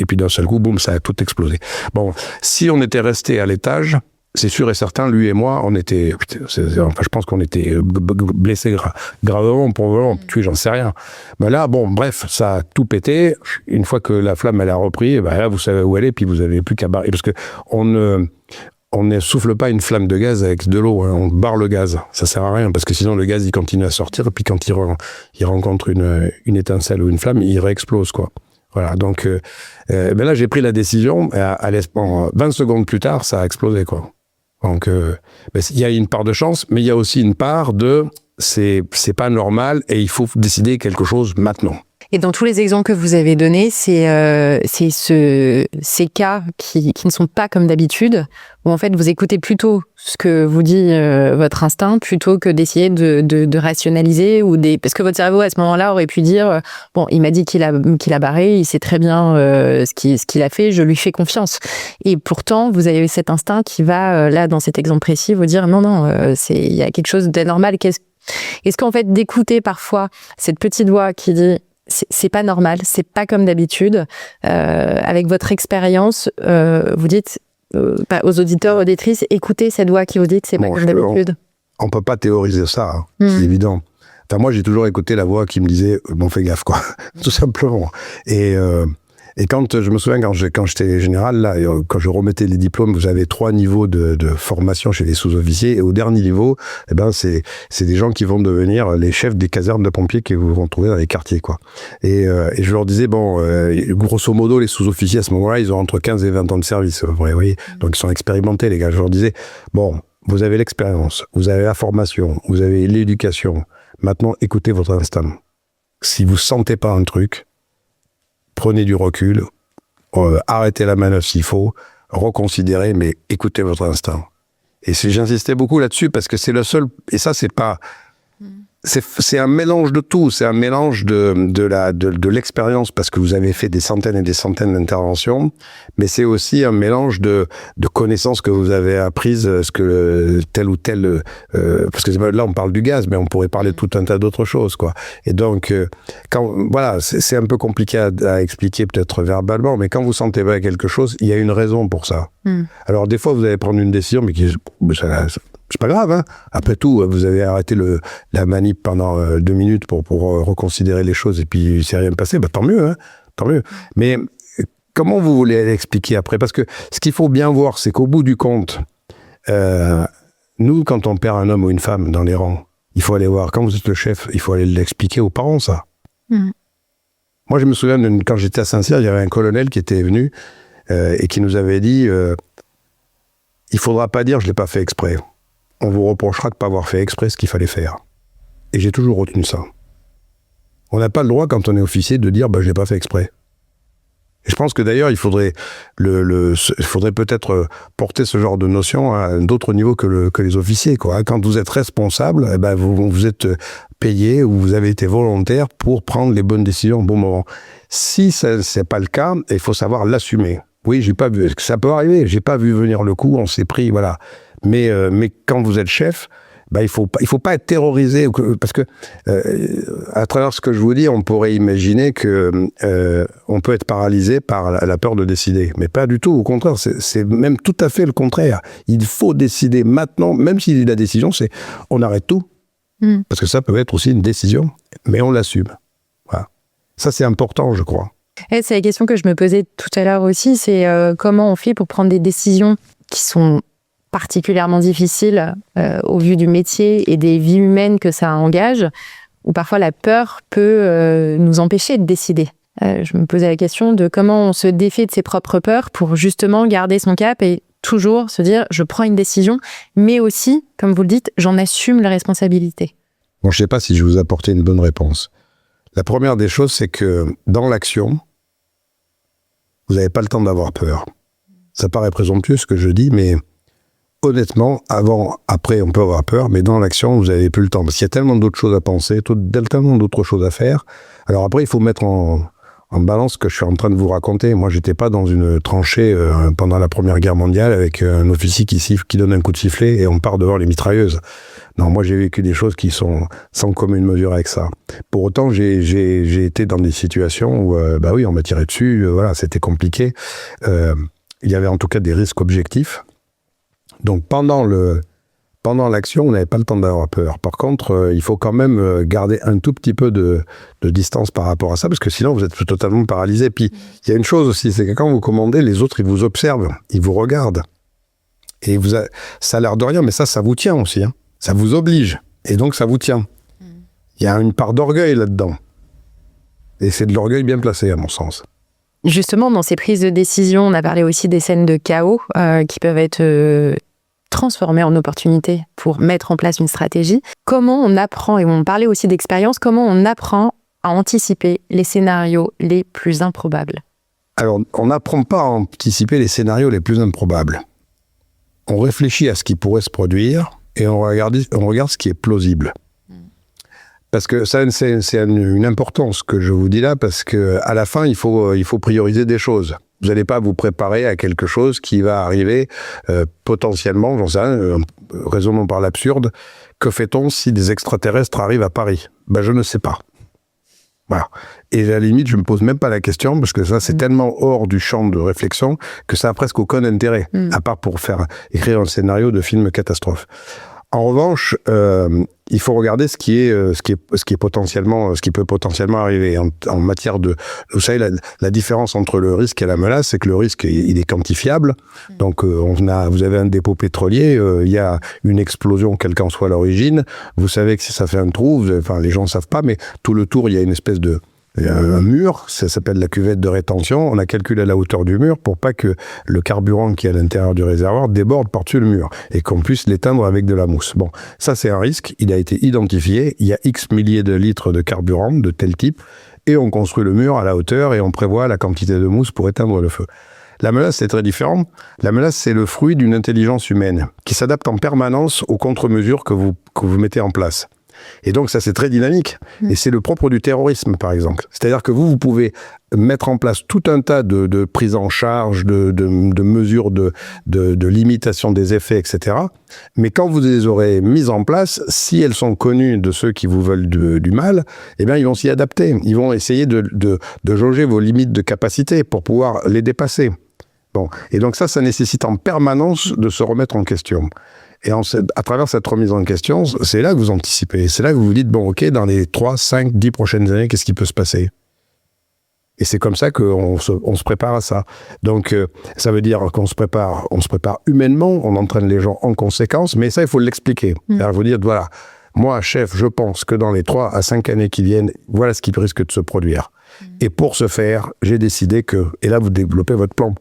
[SPEAKER 1] puis d'un seul coup, boum, ça a tout explosé. Bon, si on était resté à l'étage, c'est sûr et certain, lui et moi, je pense qu'on était blessés gravement, probablement tués, j'en sais rien. Mais là, bon, bref, ça a tout pété. Une fois que la flamme, elle a repris, là, vous savez où elle est, puis vous avez plus qu'à barrer. Parce que on ne souffle pas une flamme de gaz avec de l'eau, hein, on barre le gaz. Ça sert à rien, parce que sinon, le gaz, il continue à sortir, et puis quand il rencontre une étincelle ou une flamme, il réexplose, quoi. Voilà, donc là, j'ai pris la décision, en 20 secondes plus tard, ça a explosé, quoi. Donc, il y a une part de chance, mais il y a aussi une part de c'est pas normal et il faut décider quelque chose maintenant.
[SPEAKER 3] Et dans tous les exemples que vous avez donnés, c'est ces cas qui ne sont pas comme d'habitude, où en fait vous écoutez plutôt ce que vous dit votre instinct, plutôt que d'essayer de rationaliser parce que votre cerveau à ce moment-là aurait pu dire bon, il m'a dit qu'il a barré, il sait très bien ce qu'il a fait, je lui fais confiance. Et pourtant vous avez cet instinct qui va là dans cet exemple précis vous dire non, il y a quelque chose d'anormal. Est-ce qu'en fait d'écouter parfois cette petite voix qui dit c'est pas normal, c'est pas comme d'habitude. Avec votre expérience, vous dites aux auditeurs, auditrices, écoutez cette voix qui vous dit que c'est pas comme d'habitude.
[SPEAKER 2] On peut pas théoriser ça, c'est évident. Enfin, moi, j'ai toujours écouté la voix qui me disait « bon, fais gaffe, quoi », tout simplement. Et quand je me souviens, quand j'étais général, là, quand je remettais les diplômes, vous avez 3 niveaux de formation chez les sous-officiers, et au dernier niveau, eh ben, c'est des gens qui vont devenir les chefs des casernes de pompiers que vous vont trouver dans les quartiers, quoi. Et je leur disais, bon, grosso modo, les sous-officiers, à ce moment-là, ils ont entre 15 et 20 ans de service, vous voyez. Donc, ils sont expérimentés, les gars. Je leur disais, bon, vous avez l'expérience, vous avez la formation, vous avez l'éducation. Maintenant, écoutez votre instinct. Si vous sentez pas un truc, prenez du recul, arrêtez la manœuvre s'il faut, reconsidérez, mais écoutez votre instinct. Et j'insistais beaucoup là-dessus parce que c'est le seul, et ça c'est pas, c'est un mélange de tout, c'est un mélange de l'expérience parce que vous avez fait des centaines et des centaines d'interventions, mais c'est aussi un mélange de connaissances que vous avez apprises, ce que tel ou tel, parce que là on parle du gaz, mais on pourrait parler de tout un tas d'autres choses, quoi. Et donc, voilà, c'est un peu compliqué à expliquer peut-être verbalement, mais quand vous sentez pas quelque chose, il y a une raison pour ça. Alors des fois vous allez prendre une décision, mais c'est pas grave, hein. Après tout, vous avez arrêté la manip pendant 2 minutes pour reconsidérer les choses et puis il s'est rien passé, bah tant mieux, hein, tant mieux. Mais comment vous voulez l'expliquer après? Parce que ce qu'il faut bien voir, c'est qu'au bout du compte, nous, quand on perd un homme ou une femme dans les rangs, il faut aller voir, quand vous êtes le chef, il faut aller l'expliquer aux parents, ça. Moi, je me souviens, quand j'étais à Saint-Cyr, il y avait un colonel qui était venu et qui nous avait dit il faudra pas dire je l'ai pas fait exprès. On vous reprochera de ne pas avoir fait exprès ce qu'il fallait faire. Et j'ai toujours retenu ça. On n'a pas le droit, quand on est officier, de dire bah, « je l'ai pas fait exprès ». Et je pense que d'ailleurs, il faudrait peut-être porter ce genre de notion à d'autres niveaux que les officiers, quoi. Quand vous êtes responsable, eh ben vous êtes payé ou vous avez été volontaire pour prendre les bonnes décisions au bon moment. Si ce n'est pas le cas, il faut savoir l'assumer. Oui, j'ai pas vu, ça peut arriver, j'ai pas vu venir le coup, on s'est pris, voilà. Mais quand vous êtes chef, bah, il faut pas être terrorisé, parce que à travers ce que je vous dis, on pourrait imaginer que on peut être paralysé par la peur de décider, mais pas du tout. Au contraire, c'est même tout à fait le contraire. Il faut décider maintenant, même si la décision c'est on arrête tout, parce que ça peut être aussi une décision, mais on l'assume. Voilà. Ça c'est important, je crois.
[SPEAKER 3] Et c'est la question que je me posais tout à l'heure aussi, c'est comment on fait pour prendre des décisions qui sont particulièrement difficiles au vu du métier et des vies humaines que ça engage, où parfois la peur peut nous empêcher de décider. Je me posais la question de comment on se défait de ses propres peurs pour justement garder son cap et toujours se dire je prends une décision, mais aussi, comme vous le dites, j'en assume la responsabilité.
[SPEAKER 2] Bon, je ne sais pas si je vous ai apporté une bonne réponse. La première des choses, c'est que dans l'action, vous n'avez pas le temps d'avoir peur. Ça paraît présomptueux ce que je dis, mais honnêtement, avant, après, on peut avoir peur, mais dans l'action, vous n'avez plus le temps. Parce qu'il y a tellement d'autres choses à penser, tellement d'autres choses à faire. Alors après, il faut mettre en balance ce que je suis en train de vous raconter. Moi, j'étais pas dans une tranchée pendant la Première Guerre mondiale avec un officier qui donne un coup de sifflet et on part devant les mitrailleuses. Non, moi, j'ai vécu des choses qui sont sans commune mesure avec ça. Pour autant, j'ai été dans des situations où, bah oui, on m'a tiré dessus, voilà, c'était compliqué. Il y avait en tout cas des risques objectifs. Donc, pendant l'action, on n'avait pas le temps d'avoir peur. Par contre, il faut quand même garder un tout petit peu de distance par rapport à ça, parce que sinon, vous êtes totalement paralysé. Puis, il y a une chose aussi, c'est que quand vous commandez, les autres, ils vous observent, ils vous regardent. Et ça a l'air de rien, mais ça vous tient aussi, hein. Ça vous oblige, et donc ça vous tient. Il y a une part d'orgueil là-dedans. Et c'est de l'orgueil bien placé, à mon sens.
[SPEAKER 3] Justement, dans ces prises de décision, on a parlé aussi des scènes de chaos qui peuvent être transformées en opportunités pour mettre en place une stratégie. Comment on apprend, et on parlait aussi d'expérience, comment on apprend à anticiper les scénarios les plus improbables?
[SPEAKER 2] Alors, on n'apprend pas à anticiper les scénarios les plus improbables. On réfléchit à ce qui pourrait se produire, et on regarde ce qui est plausible. Parce que ça, c'est une importance que je vous dis là, parce qu'à la fin, il faut prioriser des choses. Vous n'allez pas vous préparer à quelque chose qui va arriver potentiellement, j'en sais rien, raisonnons par l'absurde. Que fait-on si des extraterrestres arrivent à Paris? Ben, je ne sais pas. Voilà. Et à la limite, je ne me pose même pas la question, parce que ça, c'est tellement hors du champ de réflexion que ça n'a presque aucun intérêt, à part pour écrire un scénario de film catastrophe.
[SPEAKER 1] En revanche, il faut regarder ce qui peut potentiellement arriver en matière de. Vous savez, la différence entre le risque et la menace, c'est que le risque il est quantifiable. Donc vous avez un dépôt pétrolier, il y a une explosion, quelle qu'en soit l'origine. Vous savez que si ça fait un trou, les gens ne savent pas, mais tout le tour il y a une espèce de un mur, ça s'appelle la cuvette de rétention. On a calculé la hauteur du mur pour pas que le carburant qui est à l'intérieur du réservoir déborde par-dessus le mur et qu'on puisse l'éteindre avec de la mousse. Bon, ça c'est un risque, il a été identifié, il y a X milliers de litres de carburant de tel type et on construit le mur à la hauteur et on prévoit la quantité de mousse pour éteindre le feu. La menace, c'est très différent. La menace, c'est le fruit d'une intelligence humaine qui s'adapte en permanence aux contre-mesures que vous mettez en place. Et donc ça c'est très dynamique et c'est le propre du terrorisme par exemple. C'est-à-dire que vous pouvez mettre en place tout un tas de prises en charge, de mesures de limitation des effets, etc. Mais quand vous les aurez mises en place, si elles sont connues de ceux qui vous veulent du mal, eh bien ils vont s'y adapter. Ils vont essayer de jauger vos limites de capacité pour pouvoir les dépasser. Bon. Et donc ça nécessite en permanence de se remettre en question. Et à travers cette remise en question, c'est là que vous anticipez. C'est là que vous vous dites, bon, ok, dans les 3, 5, 10 prochaines années, qu'est-ce qui peut se passer ? Et c'est comme ça qu'on se prépare à ça. Donc, ça veut dire qu'on se prépare humainement, on entraîne les gens en conséquence, mais ça, il faut l'expliquer. Alors, vous dire, voilà, moi, chef, je pense que dans les 3 à 5 années qui viennent, voilà ce qui risque de se produire. Et pour ce faire, j'ai décidé que... Et là, vous développez votre plan.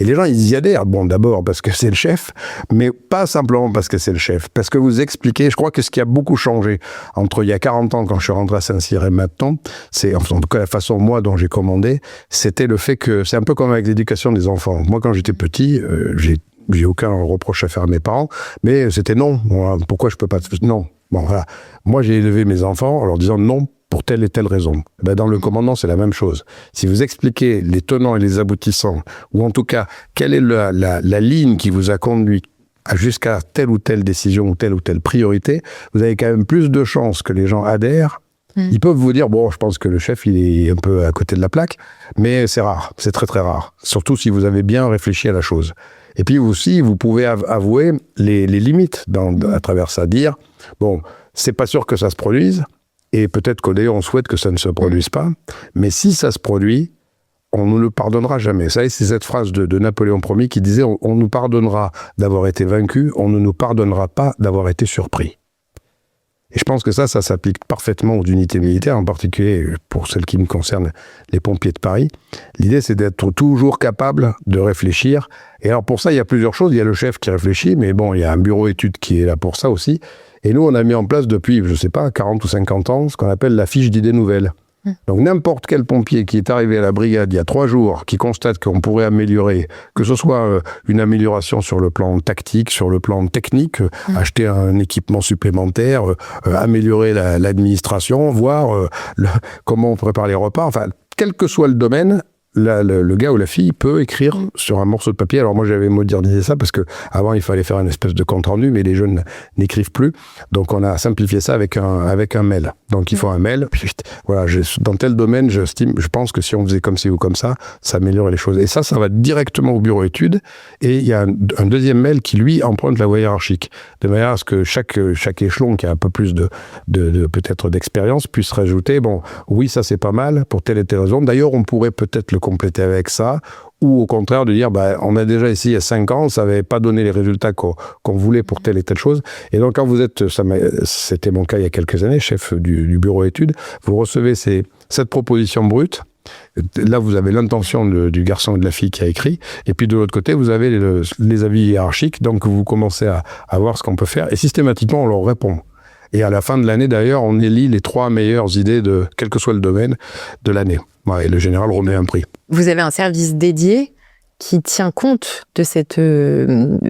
[SPEAKER 1] Et les gens, ils y adhèrent. Bon, d'abord parce que c'est le chef, mais pas simplement parce que c'est le chef. Parce que vous expliquez, je crois que ce qui a beaucoup changé entre il y a 40 ans, quand je suis rentré à Saint-Cyr et maintenant, c'est, en tout cas, la façon, moi, dont j'ai commandé, c'était le fait que, c'est un peu comme avec l'éducation des enfants. Moi, quand j'étais petit, j'ai aucun reproche à faire à mes parents, mais c'était non. Pourquoi je peux pas... Non. Bon, voilà. Moi, j'ai élevé mes enfants en leur disant non, pour telle et telle raison. Ben, dans le commandement, c'est la même chose. Si vous expliquez les tenants et les aboutissants, ou en tout cas, quelle est la ligne qui vous a conduit jusqu'à telle ou telle décision ou telle priorité, vous avez quand même plus de chances que les gens adhèrent. Ils peuvent vous dire, bon, je pense que le chef, il est un peu à côté de la plaque, mais c'est rare, c'est très très rare. Surtout si vous avez bien réfléchi à la chose. Et puis aussi, vous pouvez avouer les limites à travers ça, dire, bon, c'est pas sûr que ça se produise, et peut-être qu'au d'ailleurs on souhaite que ça ne se produise pas, mais si ça se produit, on ne le pardonnera jamais. Vous savez, c'est cette phrase de Napoléon Ier qui disait « On nous pardonnera d'avoir été vaincu, on ne nous pardonnera pas d'avoir été surpris ». Et je pense que ça s'applique parfaitement aux unités militaires, en particulier pour celles qui me concernent, les pompiers de Paris. L'idée, c'est d'être toujours capable de réfléchir. Et alors pour ça, il y a plusieurs choses. Il y a le chef qui réfléchit, mais bon, il y a un bureau études qui est là pour ça aussi. Et nous, on a mis en place depuis, je ne sais pas, 40 ou 50 ans, ce qu'on appelle la fiche d'idées nouvelles. Donc n'importe quel pompier qui est arrivé à la brigade il y a 3 jours, qui constate qu'on pourrait améliorer, que ce soit une amélioration sur le plan tactique, sur le plan technique, acheter un équipement supplémentaire, améliorer l'administration, voir comment on prépare les repas, enfin, quel que soit le domaine, le gars ou la fille peut écrire sur un morceau de papier. Alors moi j'avais modernisé ça parce que avant il fallait faire une espèce de compte rendu, mais les jeunes n'écrivent plus. Donc on a simplifié ça avec un mail. Donc il faut un mail. Puis, voilà, dans tel domaine, je pense que si on faisait comme ci ou comme ça améliorerait les choses. Et ça va directement au bureau études. Et il y a un deuxième mail qui lui emprunte la voie hiérarchique, de manière à ce que chaque échelon qui a un peu plus de peut-être d'expérience puisse rajouter, bon, oui, ça c'est pas mal pour telle et telle raison. D'ailleurs, on pourrait peut-être le compléter avec ça, ou au contraire de dire, on a déjà essayé il y a 5 ans, ça n'avait pas donné les résultats qu'on voulait pour telle et telle chose. Et donc quand vous êtes, c'était mon cas il y a quelques années, chef du bureau études, vous recevez cette proposition brute. Là, vous avez l'intention du garçon et de la fille qui a écrit, et puis de l'autre côté, vous avez les avis hiérarchiques, donc vous commencez à voir ce qu'on peut faire, et systématiquement, on leur répond. Et à la fin de l'année, d'ailleurs, on élit les 3 meilleures idées de quel que soit le domaine de l'année. Ouais, et le général remet un prix.
[SPEAKER 3] Vous avez un service dédié qui tient compte de cette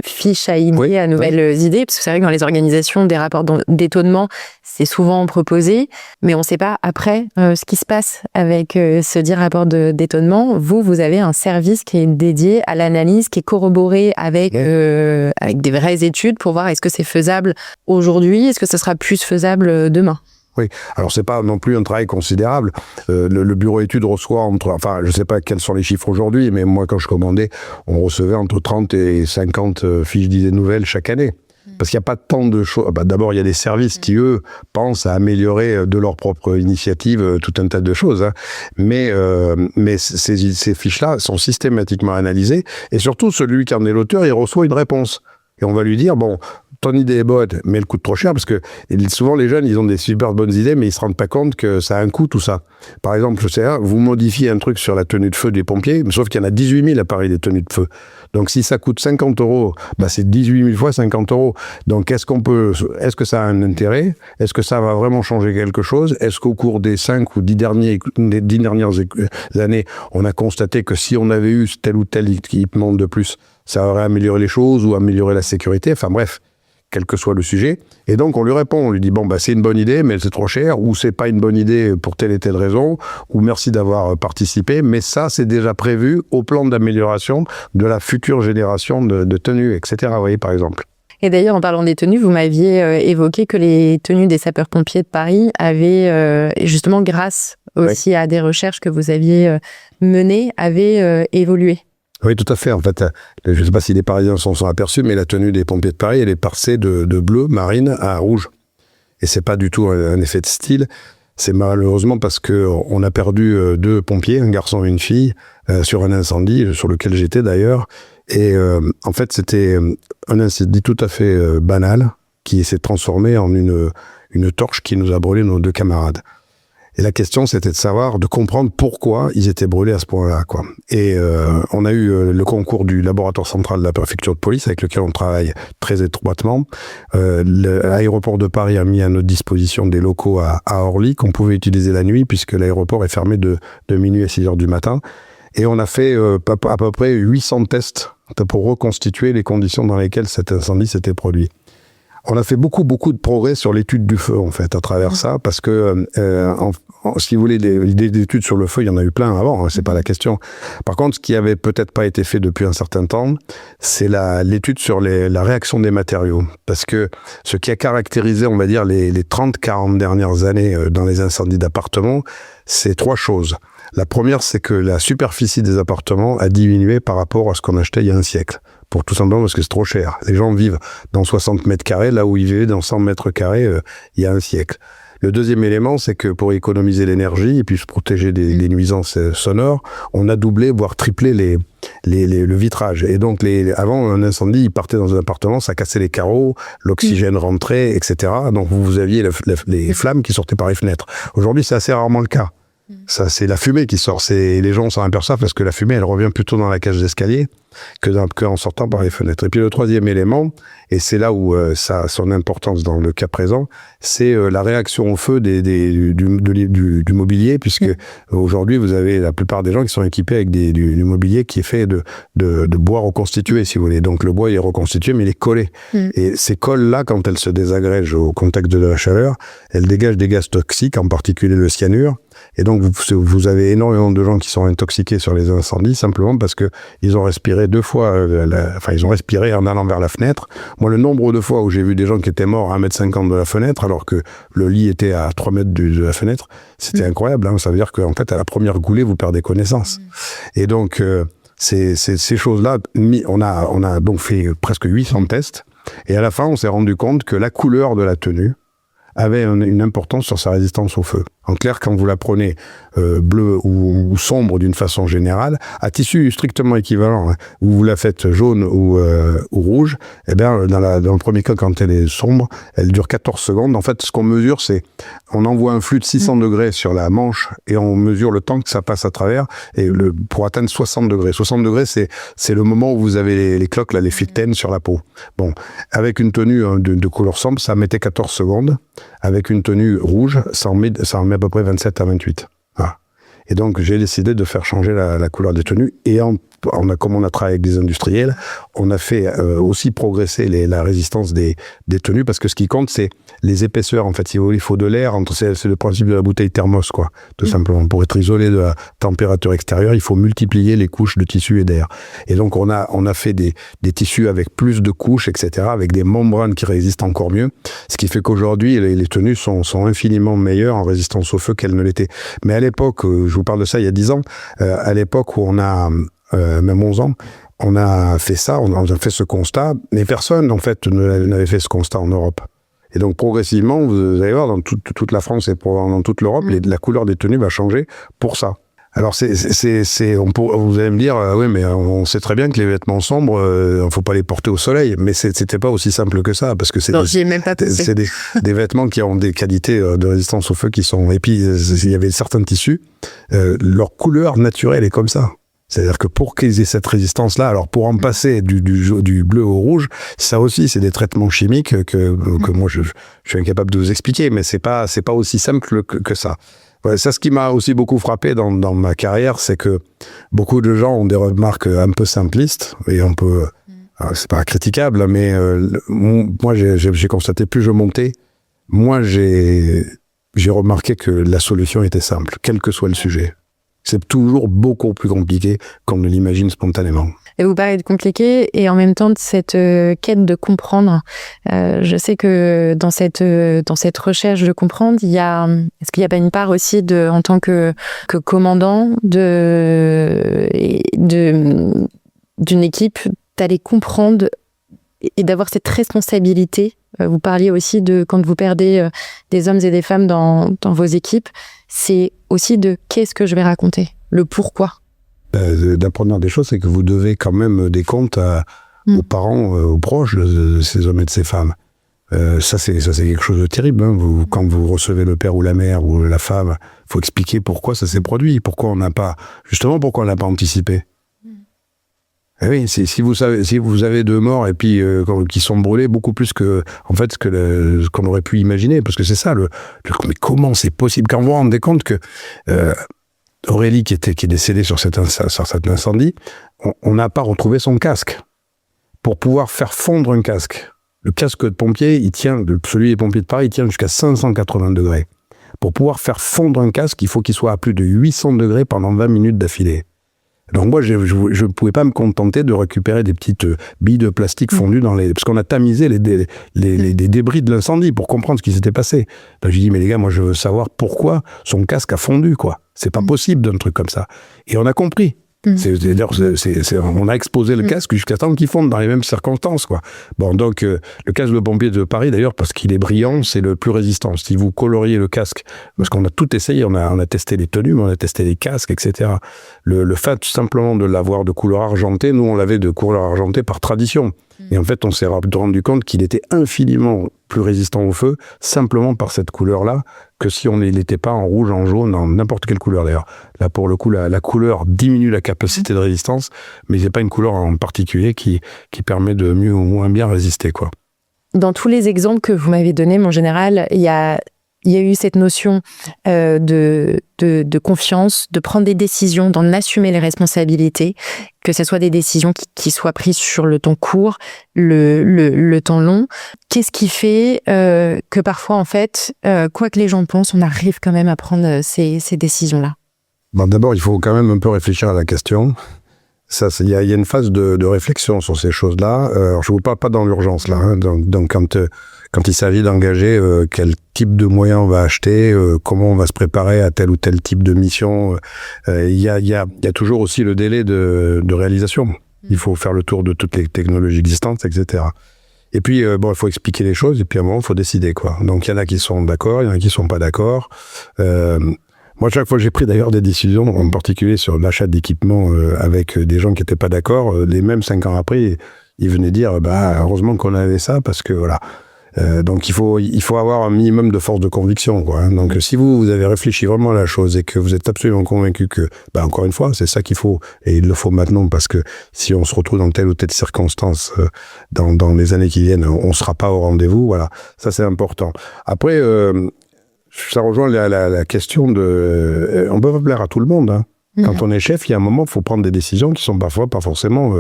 [SPEAKER 3] fiche à idées, à nouvelles idées, parce que c'est vrai que dans les organisations, des rapports d'étonnement, c'est souvent proposé, mais on ne sait pas après ce qui se passe avec ce dit rapport d'étonnement. Vous avez un service qui est dédié à l'analyse, qui est corroboré avec des vraies études pour voir est-ce que c'est faisable aujourd'hui, est-ce que ça sera plus faisable demain.
[SPEAKER 1] Oui, alors c'est pas non plus un travail considérable. Le bureau études reçoit je sais pas quels sont les chiffres aujourd'hui, mais moi quand je commandais, on recevait entre 30 et 50 fiches d'idées nouvelles chaque année. Parce qu'il n'y a pas tant de choses. D'abord, il y a des services qui, eux, pensent à améliorer de leur propre initiative tout un tas de choses. Hein. Mais ces fiches-là sont systématiquement analysées. Et surtout, celui qui en est l'auteur, il reçoit une réponse. Et on va lui dire, bon, ton idée est bonne, mais elle coûte trop cher, parce que souvent les jeunes, ils ont des super bonnes idées, mais ils se rendent pas compte que ça a un coût, tout ça. Par exemple, je sais, vous modifiez un truc sur la tenue de feu des pompiers, sauf qu'il y en a 18 000 appareils des tenues de feu. Donc si ça coûte 50 €, c'est 18 000 fois 50 €. Donc est-ce que ça a un intérêt? Est-ce que ça va vraiment changer quelque chose? Est-ce qu'au cours des 5 ou 10 dernières années, on a constaté que si on avait eu tel ou tel équipement de plus, ça aurait amélioré les choses ou amélioré la sécurité? Enfin bref, quel que soit le sujet. Et donc, on lui répond, on lui dit, c'est une bonne idée, mais c'est trop cher, ou c'est pas une bonne idée pour telle et telle raison, ou merci d'avoir participé, mais ça, c'est déjà prévu au plan d'amélioration de la future génération de tenues, etc. Vous voyez, par exemple.
[SPEAKER 3] Et d'ailleurs, en parlant des tenues, vous m'aviez évoqué que les tenues des sapeurs-pompiers de Paris avaient, justement, grâce aussi à des recherches que vous aviez menées, avaient évolué.
[SPEAKER 1] Oui, tout à fait. En fait, je ne sais pas si les Parisiens s'en sont aperçus, mais la tenue des pompiers de Paris, elle est passée de bleu marine à rouge. Et c'est pas du tout un effet de style. C'est malheureusement parce que on a perdu 2 pompiers, un garçon et une fille, sur un incendie, sur lequel j'étais d'ailleurs. Et en fait, c'était un incendie tout à fait banal qui s'est transformé en une torche qui nous a brûlé nos 2 camarades. Et la question, c'était de savoir, de comprendre pourquoi ils étaient brûlés à ce point-là, quoi. Et on a eu le concours du laboratoire central de la préfecture de police, avec lequel on travaille très étroitement. L'aéroport de Paris a mis à notre disposition des locaux à Orly, qu'on pouvait utiliser la nuit, puisque l'aéroport est fermé de minuit à 6 heures du matin. Et on a fait à peu près 800 tests pour reconstituer les conditions dans lesquelles cet incendie s'était produit. On a fait beaucoup de progrès sur l'étude du feu, en fait, à travers ça, parce que, si vous voulez, des études sur le feu, il y en a eu plein avant, hein, c'est pas la question. Par contre, ce qui avait peut-être pas été fait depuis un certain temps, c'est l'étude sur la réaction des matériaux. Parce que ce qui a caractérisé, on va dire, les 30-40 dernières années dans les incendies d'appartements, c'est 3 choses. La première, c'est que la superficie des appartements a diminué par rapport à ce qu'on achetait il y a un siècle. Pour tout simplement parce que c'est trop cher. Les gens vivent dans 60 mètres carrés, là où ils vivaient dans 100 mètres carrés il y a un siècle. Le deuxième élément, c'est que pour économiser l'énergie et puis se protéger des nuisances sonores, on a doublé, voire triplé le vitrage. Et donc, avant, un incendie, il partait dans un appartement, ça cassait les carreaux, l'oxygène rentrait, etc. Donc, vous aviez les flammes qui sortaient par les fenêtres. Aujourd'hui, c'est assez rarement le cas. Ça, c'est la fumée qui sort. Les gens s'en aperçoivent parce que la fumée, elle revient plutôt dans la cage d'escalier qu'en sortant par les fenêtres. Et puis le troisième élément, et c'est là où ça a son importance dans le cas présent, c'est la réaction au feu du mobilier, puisque aujourd'hui, vous avez la plupart des gens qui sont équipés avec du mobilier qui est fait de bois reconstitué, si vous voulez. Donc le bois, il est reconstitué, mais il est collé. Et ces colles-là, quand elles se désagrègent au contact de la chaleur, elles dégagent des gaz toxiques, en particulier le cyanure. Et donc, vous avez énormément de gens qui sont intoxiqués sur les incendies, simplement parce que ils ont respiré 2 fois, ils ont respiré en allant vers la fenêtre. Moi, le nombre de fois où j'ai vu des gens qui étaient morts à 1,50 m de la fenêtre, alors que le lit était à 3 mètres de la fenêtre, c'était incroyable, hein. Ça veut dire qu'en fait, à la première goulée, vous perdez connaissance. Et donc, ces choses-là, on a donc fait presque 800 tests, et à la fin, on s'est rendu compte que la couleur de la tenue avait une importance sur sa résistance au feu. En clair, quand vous la prenez bleue ou sombre d'une façon générale, à tissu strictement équivalent, hein, où vous la faites jaune ou rouge, eh bien, dans le premier cas, quand elle est sombre, elle dure 14 secondes. En fait, ce qu'on mesure, c'est on envoie un flux de 600 degrés sur la manche et on mesure le temps que ça passe à travers pour atteindre 60 degrés. 60 degrés, c'est le moment où vous avez les cloques, là, les phytènes sur la peau. Bon, avec une tenue de couleur sombre, ça mettait 14 secondes. Avec une tenue rouge, ça en met à peu près 27 à 28. Voilà. Et donc, j'ai décidé de faire changer la couleur des tenues. Et comme on a travaillé avec des industriels, on a fait aussi progresser la résistance des tenues, parce que ce qui compte, c'est les épaisseurs. En fait, si vous voulez, il faut de l'air. C'est le principe de la bouteille thermos, quoi. Tout simplement. Pour être isolé de la température extérieure, il faut multiplier les couches de tissu et d'air. Et donc, on a fait des tissus avec plus de couches, etc., avec des membranes qui résistent encore mieux. Ce qui fait qu'aujourd'hui, les tenues sont infiniment meilleures en résistance au feu qu'elles ne l'étaient. Mais à l'époque, je vous parle de ça il y a 10 ans, à l'époque où on a même 11 ans,
[SPEAKER 2] on a fait ça, on a fait ce constat, mais personne, en fait, n'avait fait ce constat en Europe. Et donc, progressivement, vous allez voir, dans toute la France et dans toute l'Europe, la couleur des tenues va changer pour ça. Alors, vous allez me dire, oui, mais on sait très bien que les vêtements sombres, il faut pas les porter au soleil. Mais c'était pas aussi simple que ça, parce que c'est des vêtements qui ont des qualités de résistance au feu qui sont... Et puis, il y avait certains tissus, leur couleur naturelle est comme ça. C'est-à-dire que pour qu'ils aient cette résistance-là, alors pour en passer du bleu au rouge, ça aussi, c'est des traitements chimiques que moi, je suis incapable de vous expliquer, mais c'est pas aussi simple que ça. Ouais, ça, ce qui m'a aussi beaucoup frappé dans ma carrière, c'est que beaucoup de gens ont des remarques un peu simplistes, et on peut... c'est pas critiquable, mais moi, j'ai constaté, plus je montais, moi, j'ai remarqué que la solution était simple, quel que soit le sujet. C'est toujours beaucoup plus compliqué qu'on ne l'imagine spontanément.
[SPEAKER 3] Et vous parlez de compliqué et en même temps de cette quête de comprendre. Je sais que dans cette recherche de comprendre, est-ce qu'il n'y a pas une part aussi en tant que commandant d'une équipe, d'aller comprendre et d'avoir cette responsabilité. Vous parliez aussi de quand vous perdez des hommes et des femmes dans vos équipes, c'est aussi de qu'est-ce que je vais raconter, le pourquoi.
[SPEAKER 2] La première des choses, c'est que vous devez quand même des comptes aux parents, aux proches de ces hommes et de ces femmes. Ça c'est quelque chose de terrible. Hein. Quand vous recevez le père ou la mère ou la femme, il faut expliquer pourquoi ça s'est produit, pourquoi on n'a pas anticipé. Et oui, si vous avez 2 morts et puis qui sont brûlés beaucoup plus que en fait qu'on aurait pu imaginer, parce que c'est ça mais comment c'est possible quand vous vous rendez compte que Aurélie qui est décédée sur cet incendie, on n'a pas retrouvé son casque pour pouvoir faire fondre un casque. Le casque de pompier, celui des pompiers de Paris, il tient jusqu'à 580 degrés. Pour pouvoir faire fondre un casque, il faut qu'il soit à plus de 800 degrés pendant 20 minutes d'affilée. Donc moi, je ne pouvais pas me contenter de récupérer des petites billes de plastique fondues parce qu'on a tamisé les débris de l'incendie pour comprendre ce qui s'était passé. Donc j'ai dit, mais les gars, moi je veux savoir pourquoi son casque a fondu, quoi. C'est pas possible d'un truc comme ça. Et on a compris. On a exposé le casque jusqu'à temps qu'il fonde dans les mêmes circonstances, quoi. Bon, donc le casque de pompier de Paris, d'ailleurs, parce qu'il est brillant, c'est le plus résistant. Si vous coloriez le casque, parce qu'on a tout essayé, on a testé les tenues, on a testé les casques, etc. Le fait simplement de l'avoir de couleur argentée, nous on l'avait de couleur argentée par tradition. Et en fait, on s'est rendu compte qu'il était infiniment plus résistant au feu, simplement par cette couleur-là, que si on n'était pas en rouge, en jaune, en n'importe quelle couleur d'ailleurs. Là, pour le coup, la couleur diminue la capacité de résistance, mais c'est pas une couleur en particulier qui permet de mieux ou moins bien résister, quoi.
[SPEAKER 3] Dans tous les exemples que vous m'avez donnés, en général, il y a eu cette notion de confiance, de prendre des décisions, d'en assumer les responsabilités, que ce soit des décisions qui soient prises sur le temps court, le temps long. Qu'est-ce qui fait que parfois, en fait, quoi que les gens pensent, on arrive quand même à prendre ces décisions-là?
[SPEAKER 2] Bon, d'abord, il faut quand même un peu réfléchir à la question. Il y a une phase de réflexion sur ces choses-là. Alors, je vous parle pas dans l'urgence, là. Hein, donc quand il s'agit d'engager quel type de moyens on va acheter, comment on va se préparer à tel ou tel type de mission, il y a toujours aussi le délai de réalisation. Il faut faire le tour de toutes les technologies existantes, etc. Et puis, il faut expliquer les choses, et puis à un moment, il faut décider, quoi. Donc, il y en a qui sont d'accord, il y en a qui sont pas d'accord. Moi, chaque fois que j'ai pris d'ailleurs des décisions, en particulier sur l'achat d'équipements avec des gens qui n'étaient pas d'accord, les mêmes 5 ans après, ils venaient dire heureusement qu'on avait ça, parce que voilà. Donc il faut avoir un minimum de force de conviction, quoi. Hein. Donc si vous avez réfléchi vraiment à la chose et que vous êtes absolument convaincu que, encore une fois, c'est ça qu'il faut, et il le faut maintenant, parce que si on se retrouve dans telle ou telle circonstance dans les années qui viennent, on sera pas au rendez-vous. Voilà, ça c'est important. Après, ça rejoint la question de... on peut pas plaire à tout le monde, hein. Quand on est chef, il y a un moment, il faut prendre des décisions qui sont parfois pas forcément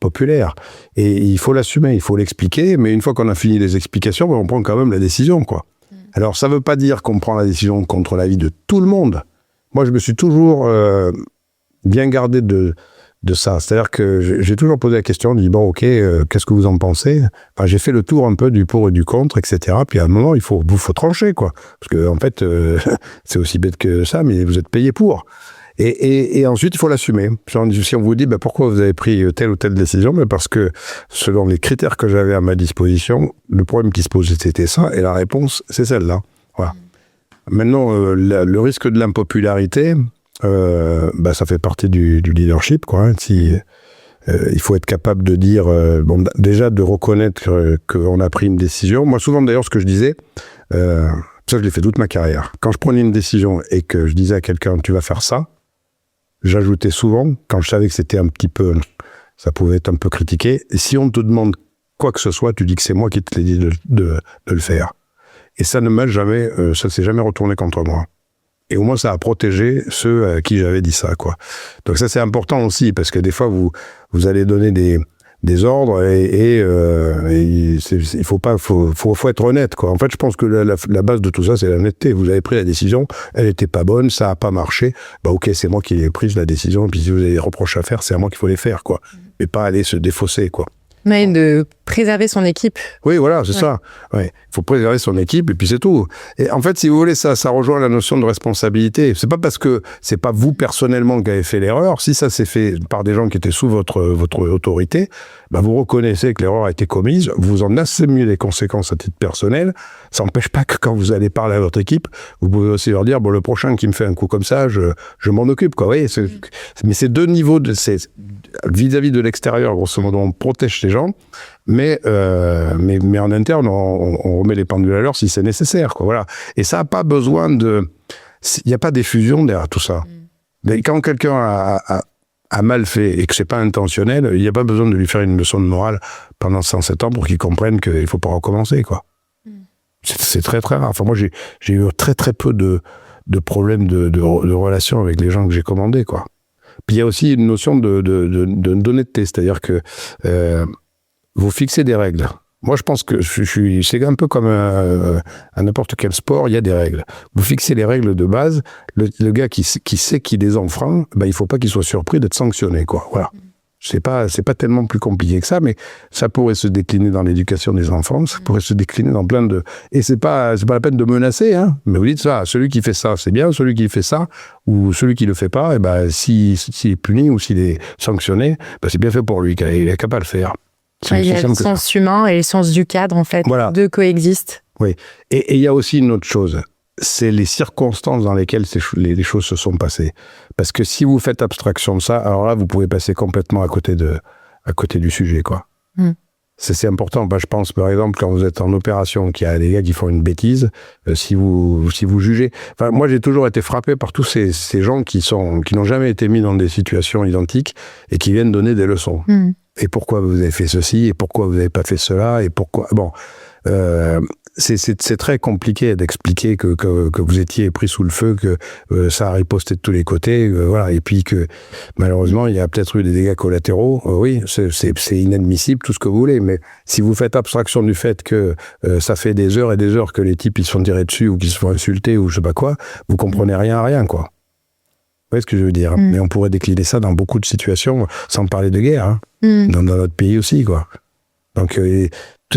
[SPEAKER 2] populaires. Et il faut l'assumer, il faut l'expliquer, mais une fois qu'on a fini les explications, on prend quand même la décision, quoi. Alors, ça veut pas dire qu'on prend la décision contre l'avis de tout le monde. Moi, je me suis toujours bien gardé de ça. C'est-à-dire que j'ai toujours posé la question, dit bon, ok, qu'est-ce que vous en pensez? Enfin, j'ai fait le tour un peu du pour et du contre, etc. Puis à un moment, il faut trancher, quoi. Parce que en fait, c'est aussi bête que ça, mais vous êtes payé pour.
[SPEAKER 1] Et ensuite, il faut l'assumer. Si on vous dit pourquoi vous avez pris telle ou telle décision, parce que selon les critères que j'avais à ma disposition, le problème qui se posait, c'était ça, et la réponse, c'est celle-là. Voilà. Maintenant, le risque de l'impopularité, ça fait partie du leadership, quoi. Il faut être capable de dire, déjà de reconnaître qu'on a pris une décision. Moi, souvent, d'ailleurs, ce que je disais, ça, je l'ai fait toute ma carrière. Quand je prenais une décision et que je disais à quelqu'un, tu vas faire ça, j'ajoutais souvent, quand je savais que c'était un petit peu, ça pouvait être un peu critiqué, et si on te demande quoi que ce soit, tu dis que c'est moi qui te l'ai dit de le faire. Et ça ne m'a jamais, ça ne s'est jamais retourné contre moi. Et au moins, ça a protégé ceux à qui j'avais dit ça, quoi. Donc ça, c'est important aussi, parce que des fois, vous allez donner des ordres et il faut être honnête, quoi. En fait, je pense que la base de tout ça, c'est l'honnêteté. Vous avez pris la décision, elle n'était pas bonne, ça n'a pas marché. Ok, c'est moi qui ai pris la décision, et puis si vous avez des reproches à faire, c'est à moi qu'il faut les faire, quoi. Et pas aller se défausser, quoi.
[SPEAKER 3] Mais de préserver son équipe.
[SPEAKER 1] Oui, voilà, c'est ça. Ouais. Il faut préserver son équipe et puis c'est tout. Et en fait, si vous voulez, ça rejoint la notion de responsabilité. C'est pas parce que c'est pas vous personnellement qui avez fait l'erreur. Si ça s'est fait par des gens qui étaient sous votre autorité, vous reconnaissez que l'erreur a été commise, vous en assumez les conséquences à titre personnel. Ça n'empêche pas que quand vous allez parler à votre équipe, vous pouvez aussi leur dire, le prochain qui me fait un coup comme ça, je m'en occupe, quoi. Oui, mais c'est deux niveaux vis-à-vis de l'extérieur, grosso modo, on protège ces gens, mais en interne, on remet les pendules à l'heure si c'est nécessaire, quoi. Voilà. Et ça n'a pas besoin il n'y a pas d'effusion derrière tout ça. Mais quand quelqu'un a mal fait et que c'est pas intentionnel, il n'y a pas besoin de lui faire une leçon de morale pendant 107 ans pour qu'il comprenne qu'il ne faut pas recommencer, quoi. C'est très très rare. Enfin, moi, j'ai eu très très peu de problèmes de relations avec les gens que j'ai commandés, quoi. Puis il y a aussi une notion d'honnêteté, c'est-à-dire que vous fixez des règles. Moi, je pense que c'est un peu comme à n'importe quel sport, il y a des règles. Vous fixez les règles de base, le gars qui sait qu'il les enfreint, il faut pas qu'il soit surpris d'être sanctionné, quoi. Voilà. C'est pas tellement plus compliqué que ça, mais ça pourrait se décliner dans l'éducation des enfants, ça pourrait se décliner dans plein de... Et c'est pas la peine de menacer, hein. Mais vous dites ça, celui qui fait ça, c'est bien, celui qui fait ça, ou celui qui le fait pas, s'il est puni ou s'il est sanctionné, c'est bien fait pour lui, il est capable de le faire.
[SPEAKER 3] Il y a le sens humain et le sens du cadre, en fait,
[SPEAKER 1] voilà.
[SPEAKER 3] Deux coexistent.
[SPEAKER 1] Oui, et il y a aussi une autre chose, c'est les circonstances dans lesquelles les choses se sont passées. Parce que si vous faites abstraction de ça, alors là, vous pouvez passer complètement à côté du sujet, quoi. C'est important. Je pense, par exemple, quand vous êtes en opération, qu'il y a des gars qui font une bêtise, si vous jugez... Enfin, moi, j'ai toujours été frappé par tous ces gens qui n'ont jamais été mis dans des situations identiques et qui viennent donner des leçons. Et pourquoi vous avez fait ceci, et pourquoi vous n'avez pas fait cela, et pourquoi... Bon, c'est très compliqué d'expliquer que vous étiez pris sous le feu, que ça a riposté de tous les côtés, voilà, et puis que malheureusement il y a peut-être eu des dégâts collatéraux. Oui, c'est inadmissible, tout ce que vous voulez, mais si vous faites abstraction du fait que ça fait des heures et des heures que les types ils se font tirer dessus ou qu'ils se font insulter ou je sais pas quoi, vous comprenez rien à rien, quoi. Vous voyez ce que je veux dire? Mais on pourrait décliner ça dans beaucoup de situations, sans parler de guerre, hein, dans notre pays aussi, quoi. Donc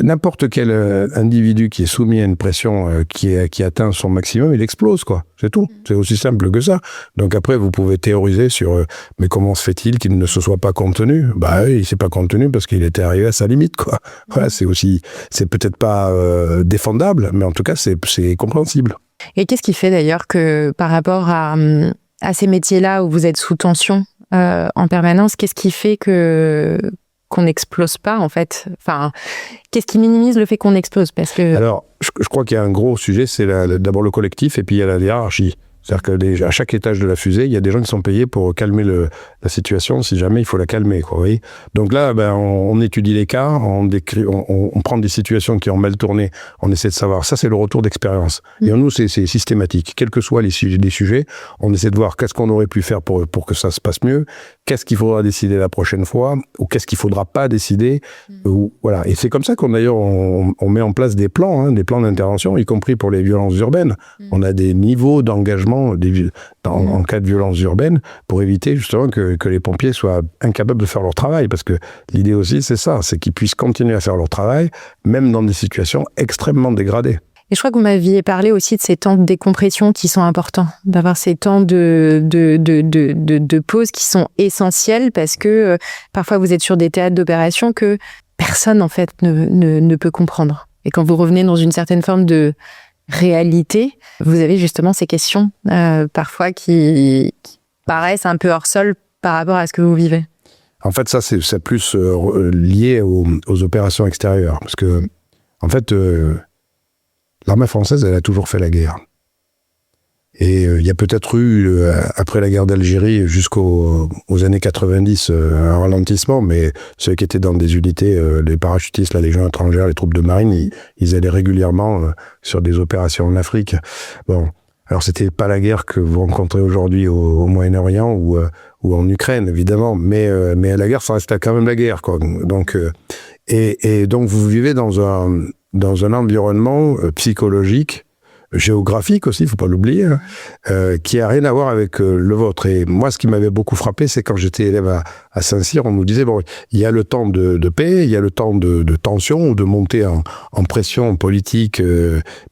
[SPEAKER 1] n'importe quel individu qui est soumis à une pression qui atteint son maximum, il explose, quoi. C'est tout. C'est aussi simple que ça. Donc après, vous pouvez théoriser sur mais comment se fait-il qu'il ne se soit pas contenu? Il s'est pas contenu parce qu'il était arrivé à sa limite, quoi. Voilà, c'est peut-être pas défendable, mais en tout cas, c'est compréhensible.
[SPEAKER 3] Et qu'est-ce qui fait d'ailleurs que par rapport à ces métiers-là où vous êtes sous tension en permanence, qu'est-ce qui fait qu'on n'explose pas, en fait? Enfin, qu'est-ce qui minimise le fait qu'on explose? Parce que...
[SPEAKER 1] Alors, je crois qu'il y a un gros sujet, c'est d'abord le collectif, et puis il y a la hiérarchie. C'est-à-dire qu'à chaque étage de la fusée, il y a des gens qui sont payés pour calmer la situation, si jamais il faut la calmer, quoi, vous voyez. Donc là, on étudie les cas, on prend des situations qui ont mal tourné, on essaie de savoir. Ça, c'est le retour d'expérience. Et nous, c'est systématique. Quels que soient les sujets, on essaie de voir qu'est-ce qu'on aurait pu faire pour que ça se passe mieux, qu'est-ce qu'il faudra décider la prochaine fois, ou qu'est-ce qu'il faudra pas décider. Voilà. Et c'est comme ça qu'on met en place des plans d'intervention, y compris pour les violences urbaines. On a des niveaux d'engagement en cas de violence urbaine pour éviter justement que les pompiers soient incapables de faire leur travail, parce que l'idée aussi c'est ça, c'est qu'ils puissent continuer à faire leur travail même dans des situations extrêmement dégradées.
[SPEAKER 3] Et je crois que vous m'aviez parlé aussi de ces temps de décompression qui sont importants, d'avoir ces temps de pause qui sont essentiels parce que parfois vous êtes sur des théâtres d'opération que personne en fait ne peut comprendre. Et quand vous revenez dans une certaine forme de réalité, vous avez justement ces questions parfois qui paraissent un peu hors sol par rapport à ce que vous vivez.
[SPEAKER 2] En fait, ça, c'est plus lié aux opérations extérieures. Parce que, en fait, l'armée française, elle a toujours fait la guerre. Et il y a peut-être eu, après la guerre d'Algérie, jusqu'aux années 90, un ralentissement, mais ceux qui étaient dans des unités, les parachutistes, la Légion étrangère, les troupes de marine, ils allaient régulièrement sur des opérations en Afrique. Bon, alors c'était pas la guerre que vous rencontrez aujourd'hui au Moyen-Orient ou en Ukraine, évidemment, mais la guerre, ça reste quand même la guerre, quoi. Donc, et donc vous vivez dans un environnement psychologique, géographique aussi, il faut pas l'oublier, qui a rien à voir avec le vôtre. Et moi, ce qui m'avait beaucoup frappé, c'est quand j'étais élève à Saint-Cyr, on nous disait, bon, il y a le temps de paix, il y a le temps de tension, de montée en pression politique,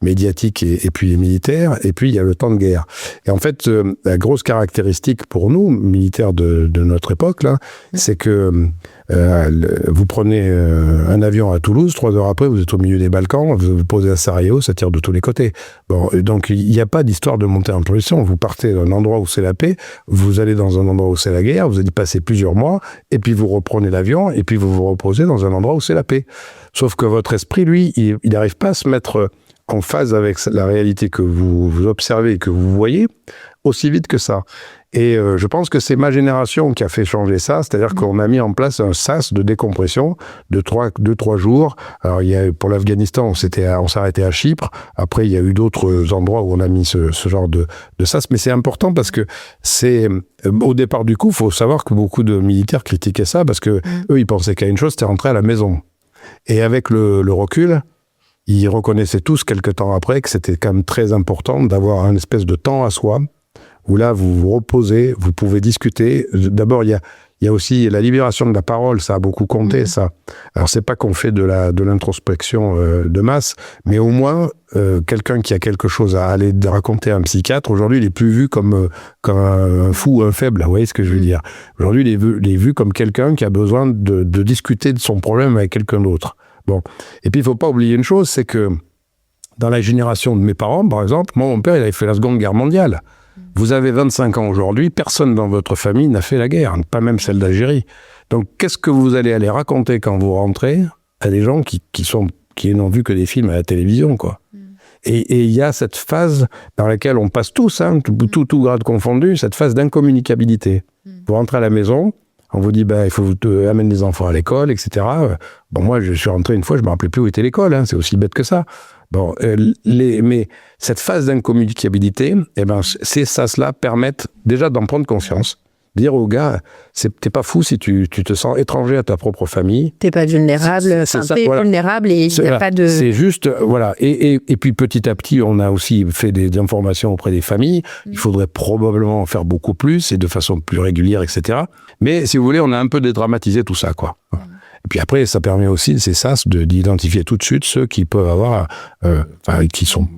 [SPEAKER 2] médiatique et puis militaire, et puis il y a le temps de guerre. Et en fait, la grosse caractéristique pour nous, militaires de notre époque, là, c'est que vous prenez un avion à Toulouse, 3 heures après, vous êtes au milieu des Balkans, vous vous posez à Sarajevo, ça tire de tous les côtés. Bon, donc il n'y a pas d'histoire de montée en pression. Vous partez d'un endroit où c'est la paix, vous allez dans un endroit où c'est la guerre, vous allez passer plusieurs mois, et puis vous reprenez l'avion, et puis vous vous reposez dans un endroit où c'est la paix. Sauf que votre esprit, lui, il n'arrive pas à se mettre en phase avec la réalité que vous observez et que vous voyez aussi vite que ça. Et je pense que c'est ma génération qui a fait changer ça, c'est-à-dire qu'on a mis en place un sas de décompression de 2-3 jours. Alors pour l'Afghanistan, on s'arrêtait à Chypre. Après, il y a eu d'autres endroits où on a mis ce genre de sas. Mais c'est important parce que au départ du coup, il faut savoir que beaucoup de militaires critiquaient ça parce que eux, ils pensaient qu'à une chose, c'était rentrer à la maison. Et avec le recul, ils reconnaissaient tous quelque temps après que c'était quand même très important d'avoir un espèce de temps à soi où là, vous vous reposez, vous pouvez discuter. D'abord, il y a aussi la libération de la parole, ça a beaucoup compté, ça. Alors, c'est pas qu'on fait de l'introspection de masse, mais au moins, quelqu'un qui a quelque chose à aller raconter à un psychiatre, aujourd'hui, il est plus vu comme un fou ou un faible, vous voyez ce que je veux dire. Aujourd'hui, il est vu comme quelqu'un qui a besoin de discuter de son problème avec quelqu'un d'autre. Bon. Et puis, il faut pas oublier une chose, c'est que dans la génération de mes parents, par exemple, moi, mon père, il avait fait la Seconde Guerre mondiale. Vous avez 25 ans aujourd'hui, personne dans votre famille n'a fait la guerre, pas même celle d'Algérie. Donc, qu'est-ce que vous allez aller raconter quand vous rentrez à des gens qui n'ont vu que des films à la télévision, quoi. Et il y a cette phase dans laquelle on passe tous, tout grade confondu, cette phase d'incommunicabilité. Vous rentrez à la maison, on vous dit, il faut amener les enfants à l'école, etc. Bon, moi, je suis rentré une fois, je ne me rappelais plus où était l'école, c'est aussi bête que ça. Bon, mais cette phase d'incommunicabilité, ces sas-là permettent déjà d'en prendre conscience. Dire aux gars, t'es pas fou si tu te sens étranger à ta propre famille.
[SPEAKER 3] T'es pas vulnérable, vulnérable et il n'y a pas de...
[SPEAKER 2] C'est juste, voilà. Et puis petit à petit, on a aussi fait des informations auprès des familles. Il faudrait probablement en faire beaucoup plus et de façon plus régulière, etc. Mais si vous voulez, on a un peu dédramatisé tout ça, quoi. Et puis après, ça permet aussi, c'est ça, d'identifier tout de suite ceux qui peuvent avoir, qui sont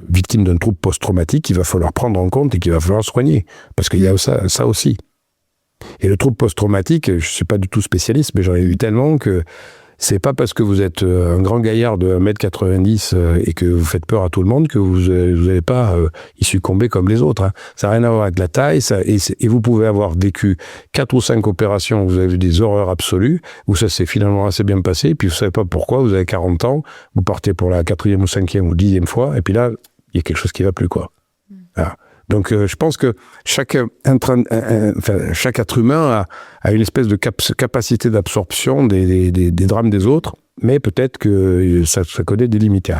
[SPEAKER 2] victimes d'un trouble post-traumatique qu'il va falloir prendre en compte et qu'il va falloir soigner. Parce qu'il y a ça aussi. Et le trouble post-traumatique, je ne suis pas du tout spécialiste, mais j'en ai eu tellement que c'est pas parce que vous êtes un grand gaillard de 1m90 et que vous faites peur à tout le monde que vous n'allez pas y succomber comme les autres. Ça n'a rien à voir avec la taille. Et vous pouvez avoir vécu 4 ou 5 opérations où vous avez vu des horreurs absolues, où ça s'est finalement assez bien passé, et puis vous ne savez pas pourquoi, vous avez 40 ans, vous partez pour la 4e ou 5e ou 10e fois, et puis là, il y a quelque chose qui ne va plus, quoi. Voilà. Donc, je pense que chaque être humain a une espèce de capacité d'absorption des drames des autres, mais peut-être que ça connaît des limites.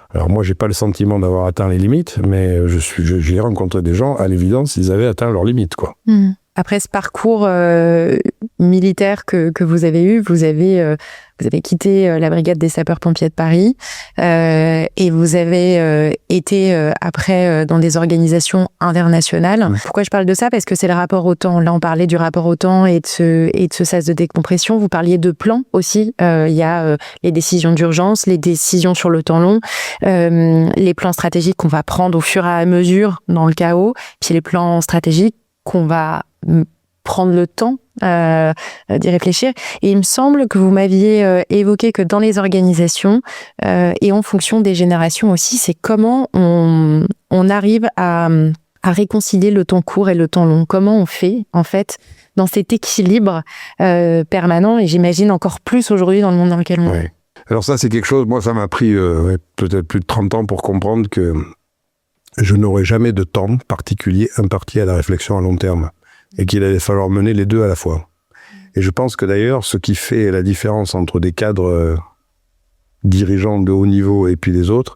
[SPEAKER 2] Alors, moi, j'ai pas le sentiment d'avoir atteint les limites, mais j'ai rencontré des gens, à l'évidence, ils avaient atteint leurs limites, quoi.
[SPEAKER 3] Après ce parcours militaire que vous avez eu, vous avez quitté la brigade des sapeurs-pompiers de Paris et vous avez été après dans des organisations internationales.
[SPEAKER 1] Ouais.
[SPEAKER 3] Pourquoi je parle de ça? Parce que c'est le rapport au temps. Là, on parlait du rapport au temps et de ce sas de décompression. Vous parliez de plans aussi. Il y a les décisions d'urgence, les décisions sur le temps long, les plans stratégiques qu'on va prendre au fur et à mesure dans le chaos, puis les plans stratégiques qu'on va prendre le temps d'y réfléchir. Et il me semble que vous m'aviez évoqué que dans les organisations et en fonction des générations aussi, c'est comment on arrive à réconcilier le temps court et le temps long. Comment on fait, en fait, dans cet équilibre permanent, et j'imagine encore plus aujourd'hui dans le monde dans lequel on est.
[SPEAKER 1] Alors ça, c'est quelque chose, moi, ça m'a pris peut-être plus de 30 ans pour comprendre que je n'aurais jamais de temps particulier imparti à la réflexion à long terme et qu'il allait falloir mener les deux à la fois. Et je pense que d'ailleurs, ce qui fait la différence entre des cadres dirigeants de haut niveau et puis les autres,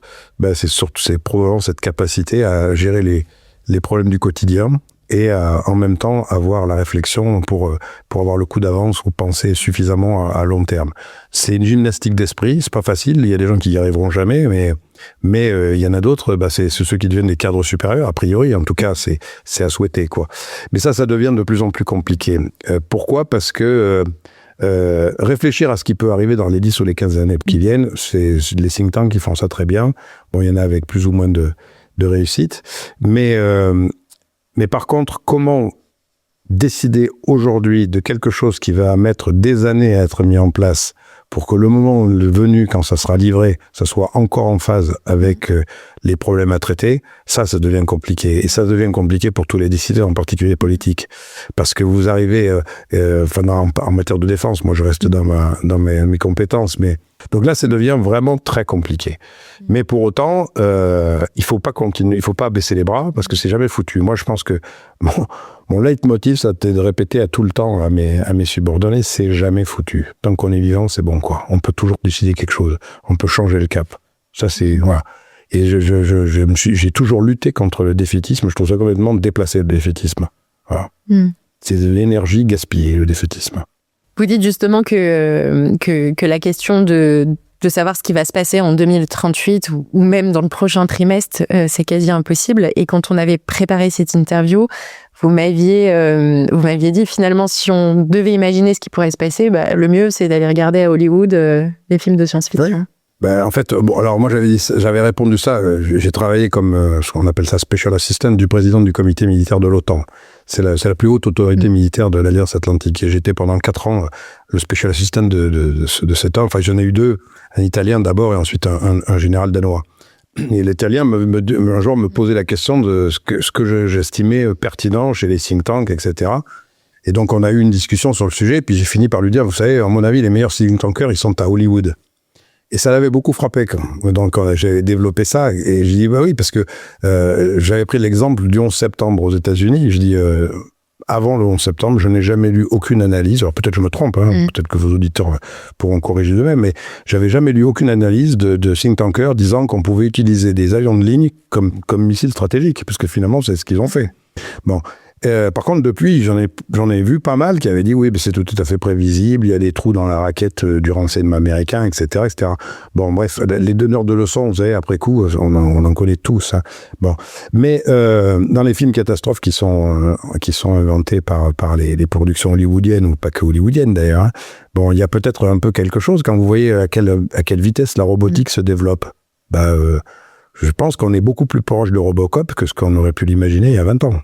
[SPEAKER 1] c'est probablement cette capacité à gérer les problèmes du quotidien et en même temps avoir la réflexion pour avoir le coup d'avance ou penser suffisamment à long terme. C'est une gymnastique d'esprit, c'est pas facile, il y a des gens qui y arriveront jamais, mais il y en a d'autres, c'est ceux qui deviennent des cadres supérieurs, a priori, en tout cas, c'est à souhaiter, quoi. Mais ça devient de plus en plus compliqué. Pourquoi ? Parce que réfléchir à ce qui peut arriver dans les 10 ou les 15 années qui viennent, c'est les think tanks qui font ça très bien. Bon, il y en a avec plus ou moins de réussite, mais par contre, comment décider aujourd'hui de quelque chose qui va mettre des années à être mis en place pour que le moment venu, quand ça sera livré, ça soit encore en phase avec les problèmes à traiter, ça devient compliqué. Et ça devient compliqué pour tous les décideurs, en particulier politiques. Parce que vous arrivez, en matière de défense, moi je reste dans mes compétences, mais donc là, ça devient vraiment très compliqué. Mais pour autant, il faut pas continuer, il faut pas baisser les bras, parce que c'est jamais foutu. Moi, je pense que mon leitmotiv, ça a été de répéter à tout le temps à mes subordonnés, c'est jamais foutu. Tant qu'on est vivant, c'est bon, quoi. On peut toujours décider quelque chose. On peut changer le cap. Ça, c'est, voilà. Et j'ai toujours lutté contre le défaitisme. Je trouve ça complètement déplacé, le défaitisme. Voilà. C'est de l'énergie gaspillée, le défaitisme.
[SPEAKER 3] Vous dites justement que la question de savoir ce qui va se passer en 2038 ou même dans le prochain trimestre, c'est quasi impossible. Et quand on avait préparé cette interview, vous m'aviez dit finalement, si on devait imaginer ce qui pourrait se passer, le mieux c'est d'aller regarder à Hollywood les films de science-fiction.
[SPEAKER 1] Oui. En fait, alors moi j'avais répondu ça. J'ai travaillé comme ce qu'on appelle ça special assistant du président du comité militaire de l'OTAN. C'est la plus haute autorité militaire de l'Alliance Atlantique. Et j'étais pendant 4 ans le special assistant de cet homme. Enfin, j'en ai eu 2, un Italien d'abord et ensuite un général danois. Et l'Italien un jour me posait la question de ce que j'estimais pertinent chez les think tanks, etc. Et donc on a eu une discussion sur le sujet. Et puis j'ai fini par lui dire, vous savez, à mon avis, les meilleurs think tankers, ils sont à Hollywood. Et ça l'avait beaucoup frappé. Donc j'ai développé ça et j'ai dit oui, parce que j'avais pris l'exemple du 11 septembre aux États-Unis. Je dis avant le 11 septembre, je n'ai jamais lu aucune analyse. Alors peut-être je me trompe, peut-être que vos auditeurs pourront corriger d'eux-mêmes, mais j'avais jamais lu aucune analyse de think tankers disant qu'on pouvait utiliser des avions de ligne comme missiles stratégiques, parce que finalement c'est ce qu'ils ont fait. Bon. Par contre, depuis, j'en ai vu pas mal qui avaient dit oui, mais c'est tout à fait prévisible, il y a des trous dans la raquette du renseignement américain, etc., etc. Bon, bref, les donneurs de leçons, vous savez, après coup, on en connaît tous. Hein. Bon, mais dans les films catastrophes qui sont inventés par les productions hollywoodiennes, ou pas que hollywoodiennes d'ailleurs, hein, bon, il y a peut-être un peu quelque chose quand vous voyez à quelle vitesse la robotique se développe. Je pense qu'on est beaucoup plus proche de Robocop que ce qu'on aurait pu l'imaginer il y a 20 ans.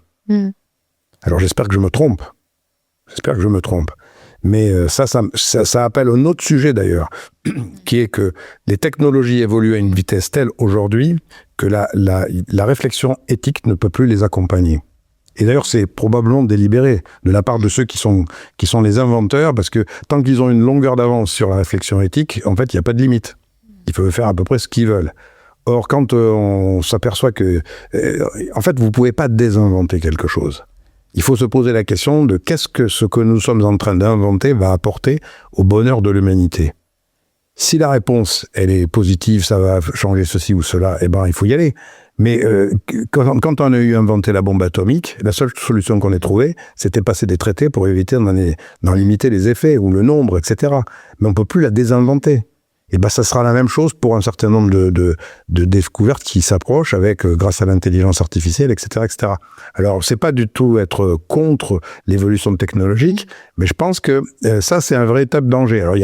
[SPEAKER 1] Alors j'espère que je me trompe. Mais ça appelle un autre sujet d'ailleurs, qui est que les technologies évoluent à une vitesse telle aujourd'hui que la réflexion éthique ne peut plus les accompagner. Et d'ailleurs, c'est probablement délibéré de la part de ceux qui sont les inventeurs, parce que tant qu'ils ont une longueur d'avance sur la réflexion éthique, en fait, il n'y a pas de limite. Ils peuvent faire à peu près ce qu'ils veulent. Or, quand on s'aperçoit que... en fait, vous ne pouvez pas désinventer quelque chose. Il faut se poser la question de ce que nous sommes en train d'inventer va apporter au bonheur de l'humanité.
[SPEAKER 2] Si la réponse, elle est positive, ça va changer ceci ou cela, eh ben, il faut y aller. Mais quand on a eu inventé la bombe atomique, la seule solution qu'on ait trouvée, c'était passer des traités pour éviter d'en limiter les effets ou le nombre, etc. Mais on peut plus la désinventer. Et ben, ça sera la même chose pour un certain nombre de découvertes qui s'approchent avec, grâce à l'intelligence artificielle, etc., etc. Alors, c'est pas du tout être contre l'évolution technologique, mais je pense que ça, c'est un véritable danger. Alors, il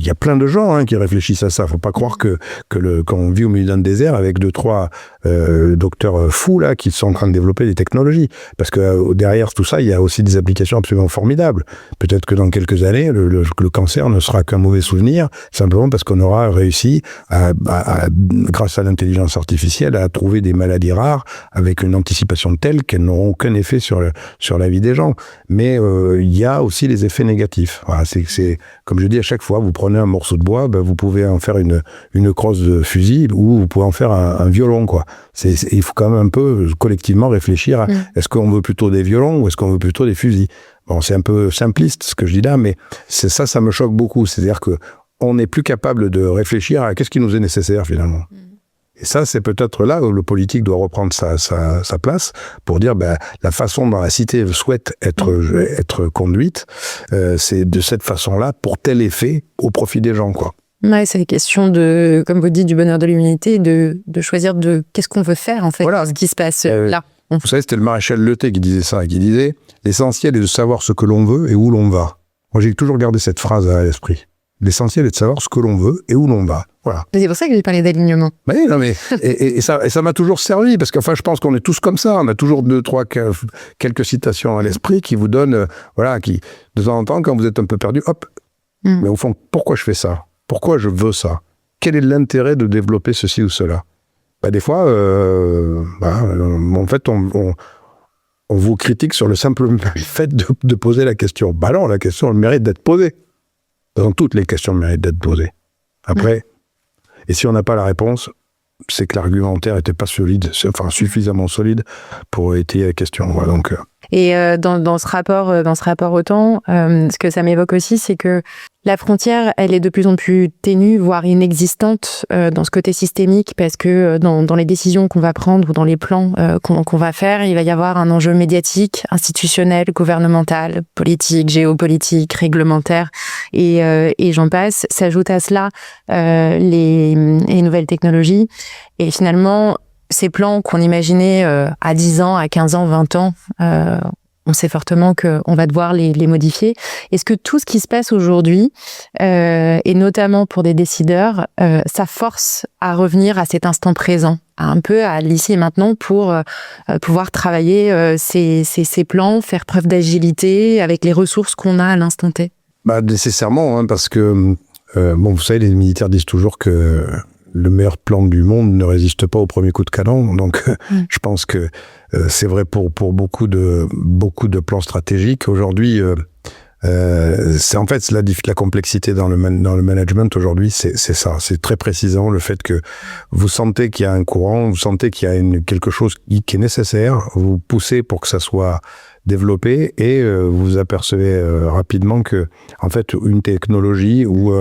[SPEAKER 2] y a plein de gens qui réfléchissent à ça. Faut pas croire qu'on vit au milieu d'un désert avec 2-3 docteurs fous là qui sont en train de développer des technologies. Parce que derrière tout ça, il y a aussi des applications absolument formidables. Peut-être que dans quelques années, le cancer ne sera qu'un mauvais souvenir, simplement parce qu'on aura réussi, grâce à l'intelligence artificielle, à trouver des maladies rares avec une anticipation telle qu'elles n'auront aucun effet sur la vie des gens. Mais il y a aussi les effets négatifs. Voilà, c'est comme je dis à chaque fois, vous prenez un morceau de bois, vous pouvez en faire une crosse de fusil ou vous pouvez en faire un violon, quoi. Il faut quand même un peu collectivement réfléchir à est-ce qu'on veut plutôt des violons ou est-ce qu'on veut plutôt des fusils. Bon, c'est un peu simpliste ce que je dis là, mais ça me choque beaucoup. C'est-à-dire que on n'est plus capable de réfléchir à qu'est-ce qui nous est nécessaire finalement. Et ça, c'est peut-être là où le politique doit reprendre sa place pour dire la façon dont la cité souhaite être conduite, c'est de cette façon-là pour tel effet au profit des gens, quoi.
[SPEAKER 3] Ouais, c'est une question de, comme vous dites, du bonheur de l'humanité, de choisir qu'est-ce qu'on veut faire en fait, ce qui se passe là.
[SPEAKER 2] Vous savez, c'était le maréchal Leté qui disait ça, qui disait « L'essentiel est de savoir ce que l'on veut et où l'on va ». Moi, j'ai toujours gardé cette phrase à l'esprit. L'essentiel est de savoir ce que l'on veut et où l'on va. Voilà.
[SPEAKER 3] C'est pour ça que j'ai parlé d'alignement.
[SPEAKER 2] Mais non, mais et ça m'a toujours servi parce qu'enfin, je pense qu'on est tous comme ça. On a toujours 2-3 quelques citations à l'esprit qui vous donnent, qui de temps en temps, quand vous êtes un peu perdu, hop. Mais au fond, pourquoi je fais ça ? Pourquoi je veux ça ? Quel est l'intérêt de développer ceci ou cela ? Des fois, en fait, on vous critique sur le simple fait de poser la question. Non, la question, elle mérite d'être posée. Dans toutes les questions méritent d'être posées. Après, et si on n'a pas la réponse, c'est que l'argumentaire n'était pas solide, suffisamment solide pour étayer la question. Voilà, donc.
[SPEAKER 3] Et dans ce rapport au temps, ce que ça m'évoque aussi, c'est que la frontière, elle est de plus en plus ténue, voire inexistante dans ce côté systémique, parce que dans les décisions qu'on va prendre ou dans les plans qu'on va faire, il va y avoir un enjeu médiatique, institutionnel, gouvernemental, politique, géopolitique, réglementaire, et j'en passe. S'ajoute à cela les nouvelles technologies, et finalement, ces plans qu'on imaginait à 10 ans, à 15 ans, 20 ans, on sait fortement qu'on va devoir les modifier. Est-ce que tout ce qui se passe aujourd'hui, et notamment pour des décideurs, ça force à revenir à cet instant présent, un peu à l'ici et maintenant pour pouvoir travailler ces plans, faire preuve d'agilité avec les ressources qu'on a à l'instant T ?
[SPEAKER 2] Nécessairement, parce que, vous savez, les militaires disent toujours que le meilleur plan du monde ne résiste pas au premier coup de canon. Donc, je pense que c'est vrai pour beaucoup de plans stratégiques. Aujourd'hui, c'est en fait la complexité dans le management aujourd'hui, c'est ça. C'est très précisément le fait que vous sentez qu'il y a un courant, vous sentez qu'il y a quelque chose qui est nécessaire, vous poussez pour que ça soit développé et vous apercevez rapidement que, en fait, une technologie ou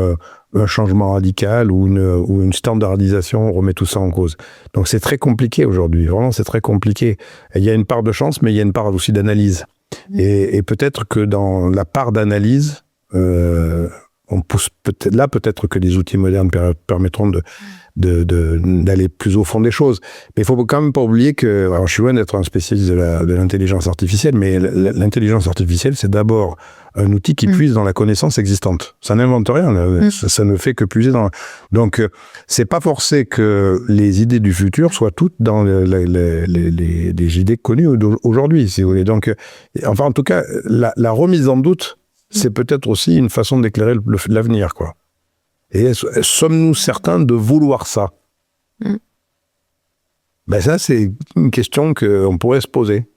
[SPEAKER 2] un changement radical ou une standardisation remet tout ça en cause. Donc c'est très compliqué aujourd'hui, vraiment c'est très compliqué. Il y a une part de chance, mais il y a une part aussi d'analyse. Et peut-être que dans la part d'analyse, on pousse peut-être que les outils modernes permettront d'aller plus au fond des choses. Mais il faut quand même pas oublier que, alors je suis loin d'être un spécialiste de l'intelligence artificielle, mais l'intelligence artificielle, c'est d'abord un outil qui puise dans la connaissance existante. Ça n'invente rien, ça ne fait que puiser dans... Donc, c'est pas forcé que les idées du futur soient toutes dans les idées connues aujourd'hui, si vous voulez. Donc, enfin, en tout cas, la remise en doute, c'est peut-être aussi une façon d'éclairer l'avenir, quoi. Et sommes-nous certains de vouloir ça ? Ça, c'est une question qu'on pourrait se poser.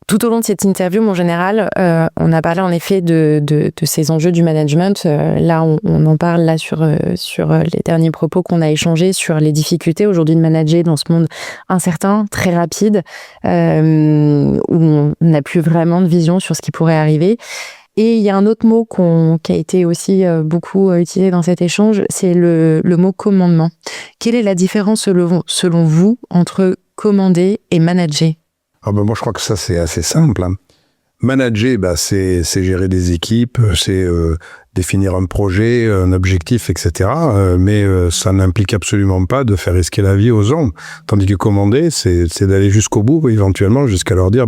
[SPEAKER 3] Tout au long de cette interview, mon général, on a parlé en effet de ces enjeux du management. Là, on en parle là sur les derniers propos qu'on a échangés sur les difficultés aujourd'hui de manager dans ce monde incertain, très rapide, où on n'a plus vraiment de vision sur ce qui pourrait arriver. Et il y a un autre mot qui a été aussi beaucoup utilisé dans cet échange, c'est le mot commandement. Quelle est la différence selon vous entre commander et manager ?
[SPEAKER 2] Moi, je crois que ça, c'est assez simple. Manager, c'est gérer des équipes, c'est définir un projet, un objectif, etc. Mais ça n'implique absolument pas de faire risquer la vie aux gens. Tandis que commander, c'est d'aller jusqu'au bout, éventuellement, jusqu'à leur dire,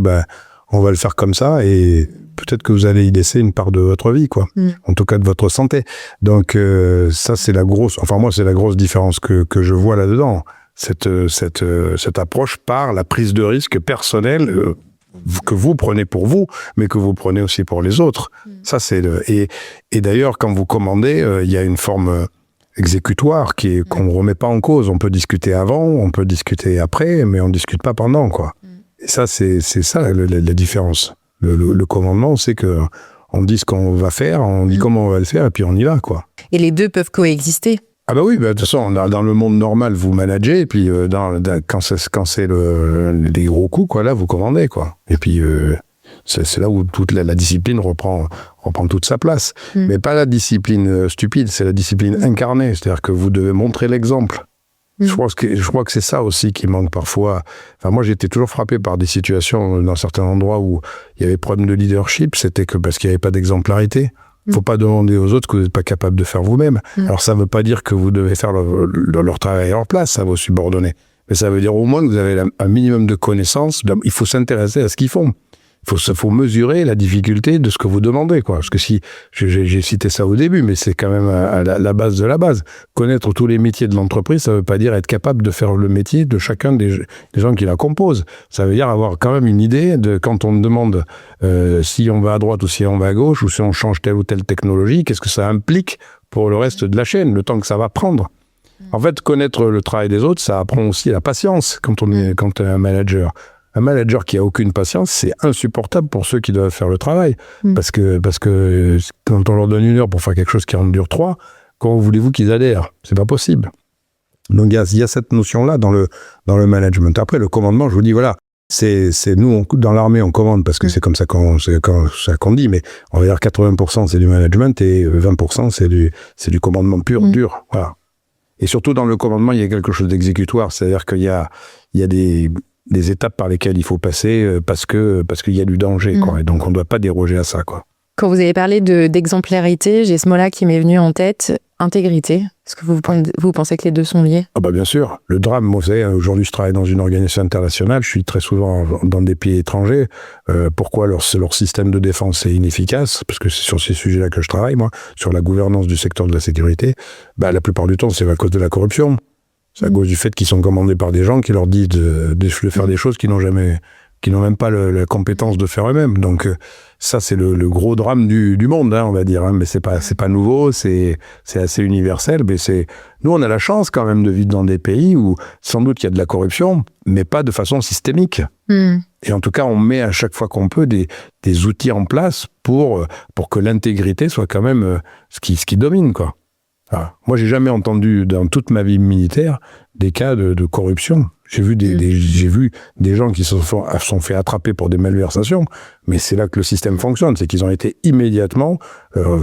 [SPEAKER 2] on va le faire comme ça, et peut-être que vous allez y laisser une part de votre vie, quoi. En tout cas, de votre santé. Donc, ça, c'est la grosse différence que je vois là-dedans. Cette approche par la prise de risque personnelle, que vous prenez pour vous, mais que vous prenez aussi pour les autres. Ça, et d'ailleurs, quand vous commandez, il y a une forme exécutoire qu'on ne remet pas en cause. On peut discuter avant, on peut discuter après, mais on ne discute pas pendant, quoi. Et ça, c'est ça la différence. Le commandement, c'est que on dit ce qu'on va faire, on dit comment on va le faire, et puis on y va, quoi.
[SPEAKER 3] Et les deux peuvent coexister.
[SPEAKER 2] Ah oui, de toute façon, dans le monde normal, vous managez, et puis quand c'est les gros coups, quoi, là, vous commandez, quoi. Et puis, c'est là où toute la discipline reprend toute sa place. Mais pas la discipline stupide, c'est la discipline incarnée. C'est-à-dire que vous devez montrer l'exemple. Je crois que c'est ça aussi qui manque parfois. Enfin, moi, j'étais toujours frappé par des situations dans certains endroits où il y avait problème de leadership, c'était que parce qu'il n'y avait pas d'exemplarité. Il ne faut pas demander aux autres que vous n'êtes pas capable de faire vous-même. Alors, ça ne veut pas dire que vous devez faire leur travail à leur place, à vos subordonnés. Mais ça veut dire au moins que vous avez un minimum de connaissances. Il faut s'intéresser à ce qu'ils font. Il faut mesurer la difficulté de ce que vous demandez, quoi. Parce que si, j'ai cité ça au début, mais c'est quand même à la base de la base. Connaître tous les métiers de l'entreprise, ça ne veut pas dire être capable de faire le métier de chacun des gens qui la composent. Ça veut dire avoir quand même une idée de quand on demande si on va à droite ou si on va à gauche, ou si on change telle ou telle technologie, qu'est-ce que ça implique pour le reste de la chaîne, le temps que ça va prendre. En fait, connaître le travail des autres, ça apprend aussi la patience quand on est un manager. Un manager qui a aucune patience, c'est insupportable pour ceux qui doivent faire le travail. Parce que quand on leur donne 1 heure pour faire quelque chose qui en dure 3, comment voulez-vous qu'ils adhèrent ? C'est pas possible. Donc il y a cette notion-là dans le management. Après, le commandement, je vous dis, voilà, c'est nous, dans l'armée, on commande parce que c'est comme ça qu'on dit, mais on va dire 80% c'est du management et 20% c'est du commandement pur, dur. Voilà. Et surtout, dans le commandement, il y a quelque chose d'exécutoire, c'est-à-dire qu'il y a des étapes par lesquelles il faut passer parce qu'il y a du danger, quoi. Et donc, on ne doit pas déroger à ça, quoi.
[SPEAKER 3] Quand vous avez parlé d'exemplarité, j'ai ce mot-là qui m'est venu en tête, intégrité. Est-ce que vous pensez que les deux sont liés ?
[SPEAKER 2] Bien sûr. Le drame, moi, vous savez, aujourd'hui, je travaille dans une organisation internationale, je suis très souvent dans des pays étrangers. Pourquoi leur système de défense est inefficace ? Parce que c'est sur ces sujets-là que je travaille, moi, sur la gouvernance du secteur de la sécurité. La plupart du temps, c'est à cause de la corruption. C'est à cause du fait qu'ils sont commandés par des gens qui leur disent de faire des choses qu'ils n'ont même pas la compétence de faire eux-mêmes. Donc ça, c'est le gros drame du monde, on va dire. Mais c'est pas nouveau, c'est assez universel. Mais nous, on a la chance quand même de vivre dans des pays où sans doute il y a de la corruption, mais pas de façon systémique. Et en tout cas, on met à chaque fois qu'on peut des outils en place pour que l'intégrité soit quand même ce qui domine, quoi. Ah. Moi, j'ai jamais entendu dans toute ma vie militaire des cas de corruption. J'ai vu des gens qui se sont fait attraper pour des malversations, mais c'est là que le système fonctionne, c'est qu'ils ont été immédiatement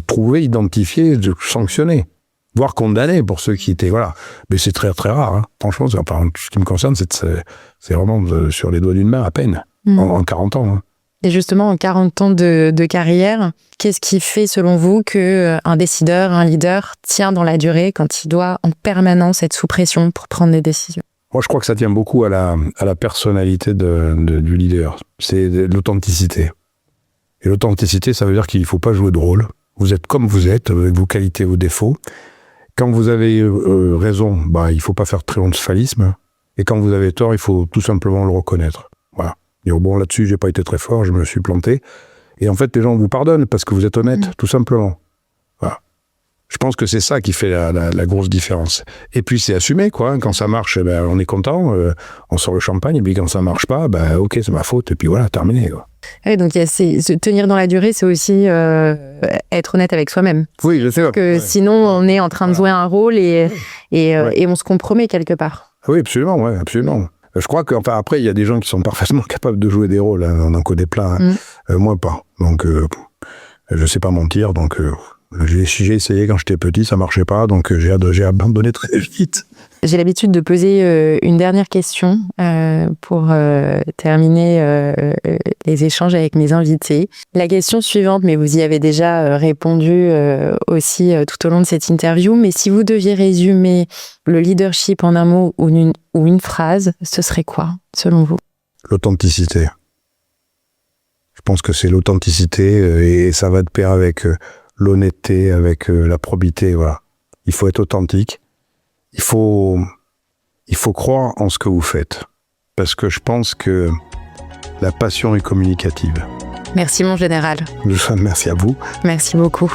[SPEAKER 2] trouvés, identifiés, sanctionnés, voire condamnés pour ceux qui étaient, voilà. Mais c'est très très rare, hein. Franchement, ce qui me concerne, c'est vraiment sur les doigts d'une main à peine, en 40 ans. Hein.
[SPEAKER 3] Et justement, en 40 ans de carrière, qu'est-ce qui fait, selon vous, qu'un décideur, un leader tient dans la durée quand il doit en permanence être sous pression pour prendre des décisions ?
[SPEAKER 2] Moi, je crois que ça tient beaucoup à la personnalité du leader. C'est l'authenticité. Et l'authenticité, ça veut dire qu'il ne faut pas jouer de rôle. Vous êtes comme vous êtes, avec vos qualités, vos défauts. Quand vous avez raison, il ne faut pas faire triomphalisme. Et quand vous avez tort, il faut tout simplement le reconnaître. Voilà. Et là-dessus, j'ai pas été très fort, je me suis planté. Et en fait, les gens vous pardonnent parce que vous êtes honnête, tout simplement. Voilà. Je pense que c'est ça qui fait la grosse différence. Et puis, c'est assumé, quoi. Hein. Quand ça marche, on est content, on sort le champagne. Et puis, quand ça marche pas, ok, c'est ma faute. Et puis voilà, terminé, quoi.
[SPEAKER 3] Oui, donc se tenir dans la durée, c'est aussi être honnête avec soi-même.
[SPEAKER 2] Oui, je sais.
[SPEAKER 3] Parce que sinon, on est en train de jouer un rôle et on se compromet quelque part.
[SPEAKER 2] Oui, absolument, ouais, absolument. Je crois après, il y a des gens qui sont parfaitement capables de jouer des rôles, hein, on en connaît plein, hein. Moi pas. Donc, Je sais pas mentir, donc j'ai essayé quand j'étais petit, ça marchait pas, donc j'ai abandonné très vite.
[SPEAKER 3] J'ai l'habitude de poser une dernière question pour terminer les échanges avec mes invités. La question suivante, mais vous y avez déjà répondu aussi tout au long de cette interview, mais si vous deviez résumer le leadership en un mot ou une phrase, ce serait quoi, selon vous?
[SPEAKER 2] L'authenticité. Je pense que c'est l'authenticité et ça va de pair avec l'honnêteté, avec la probité. Voilà. Il faut être authentique. Il faut croire en ce que vous faites. Parce que je pense que la passion est communicative.
[SPEAKER 3] Merci mon général.
[SPEAKER 2] Merci à vous.
[SPEAKER 3] Merci beaucoup.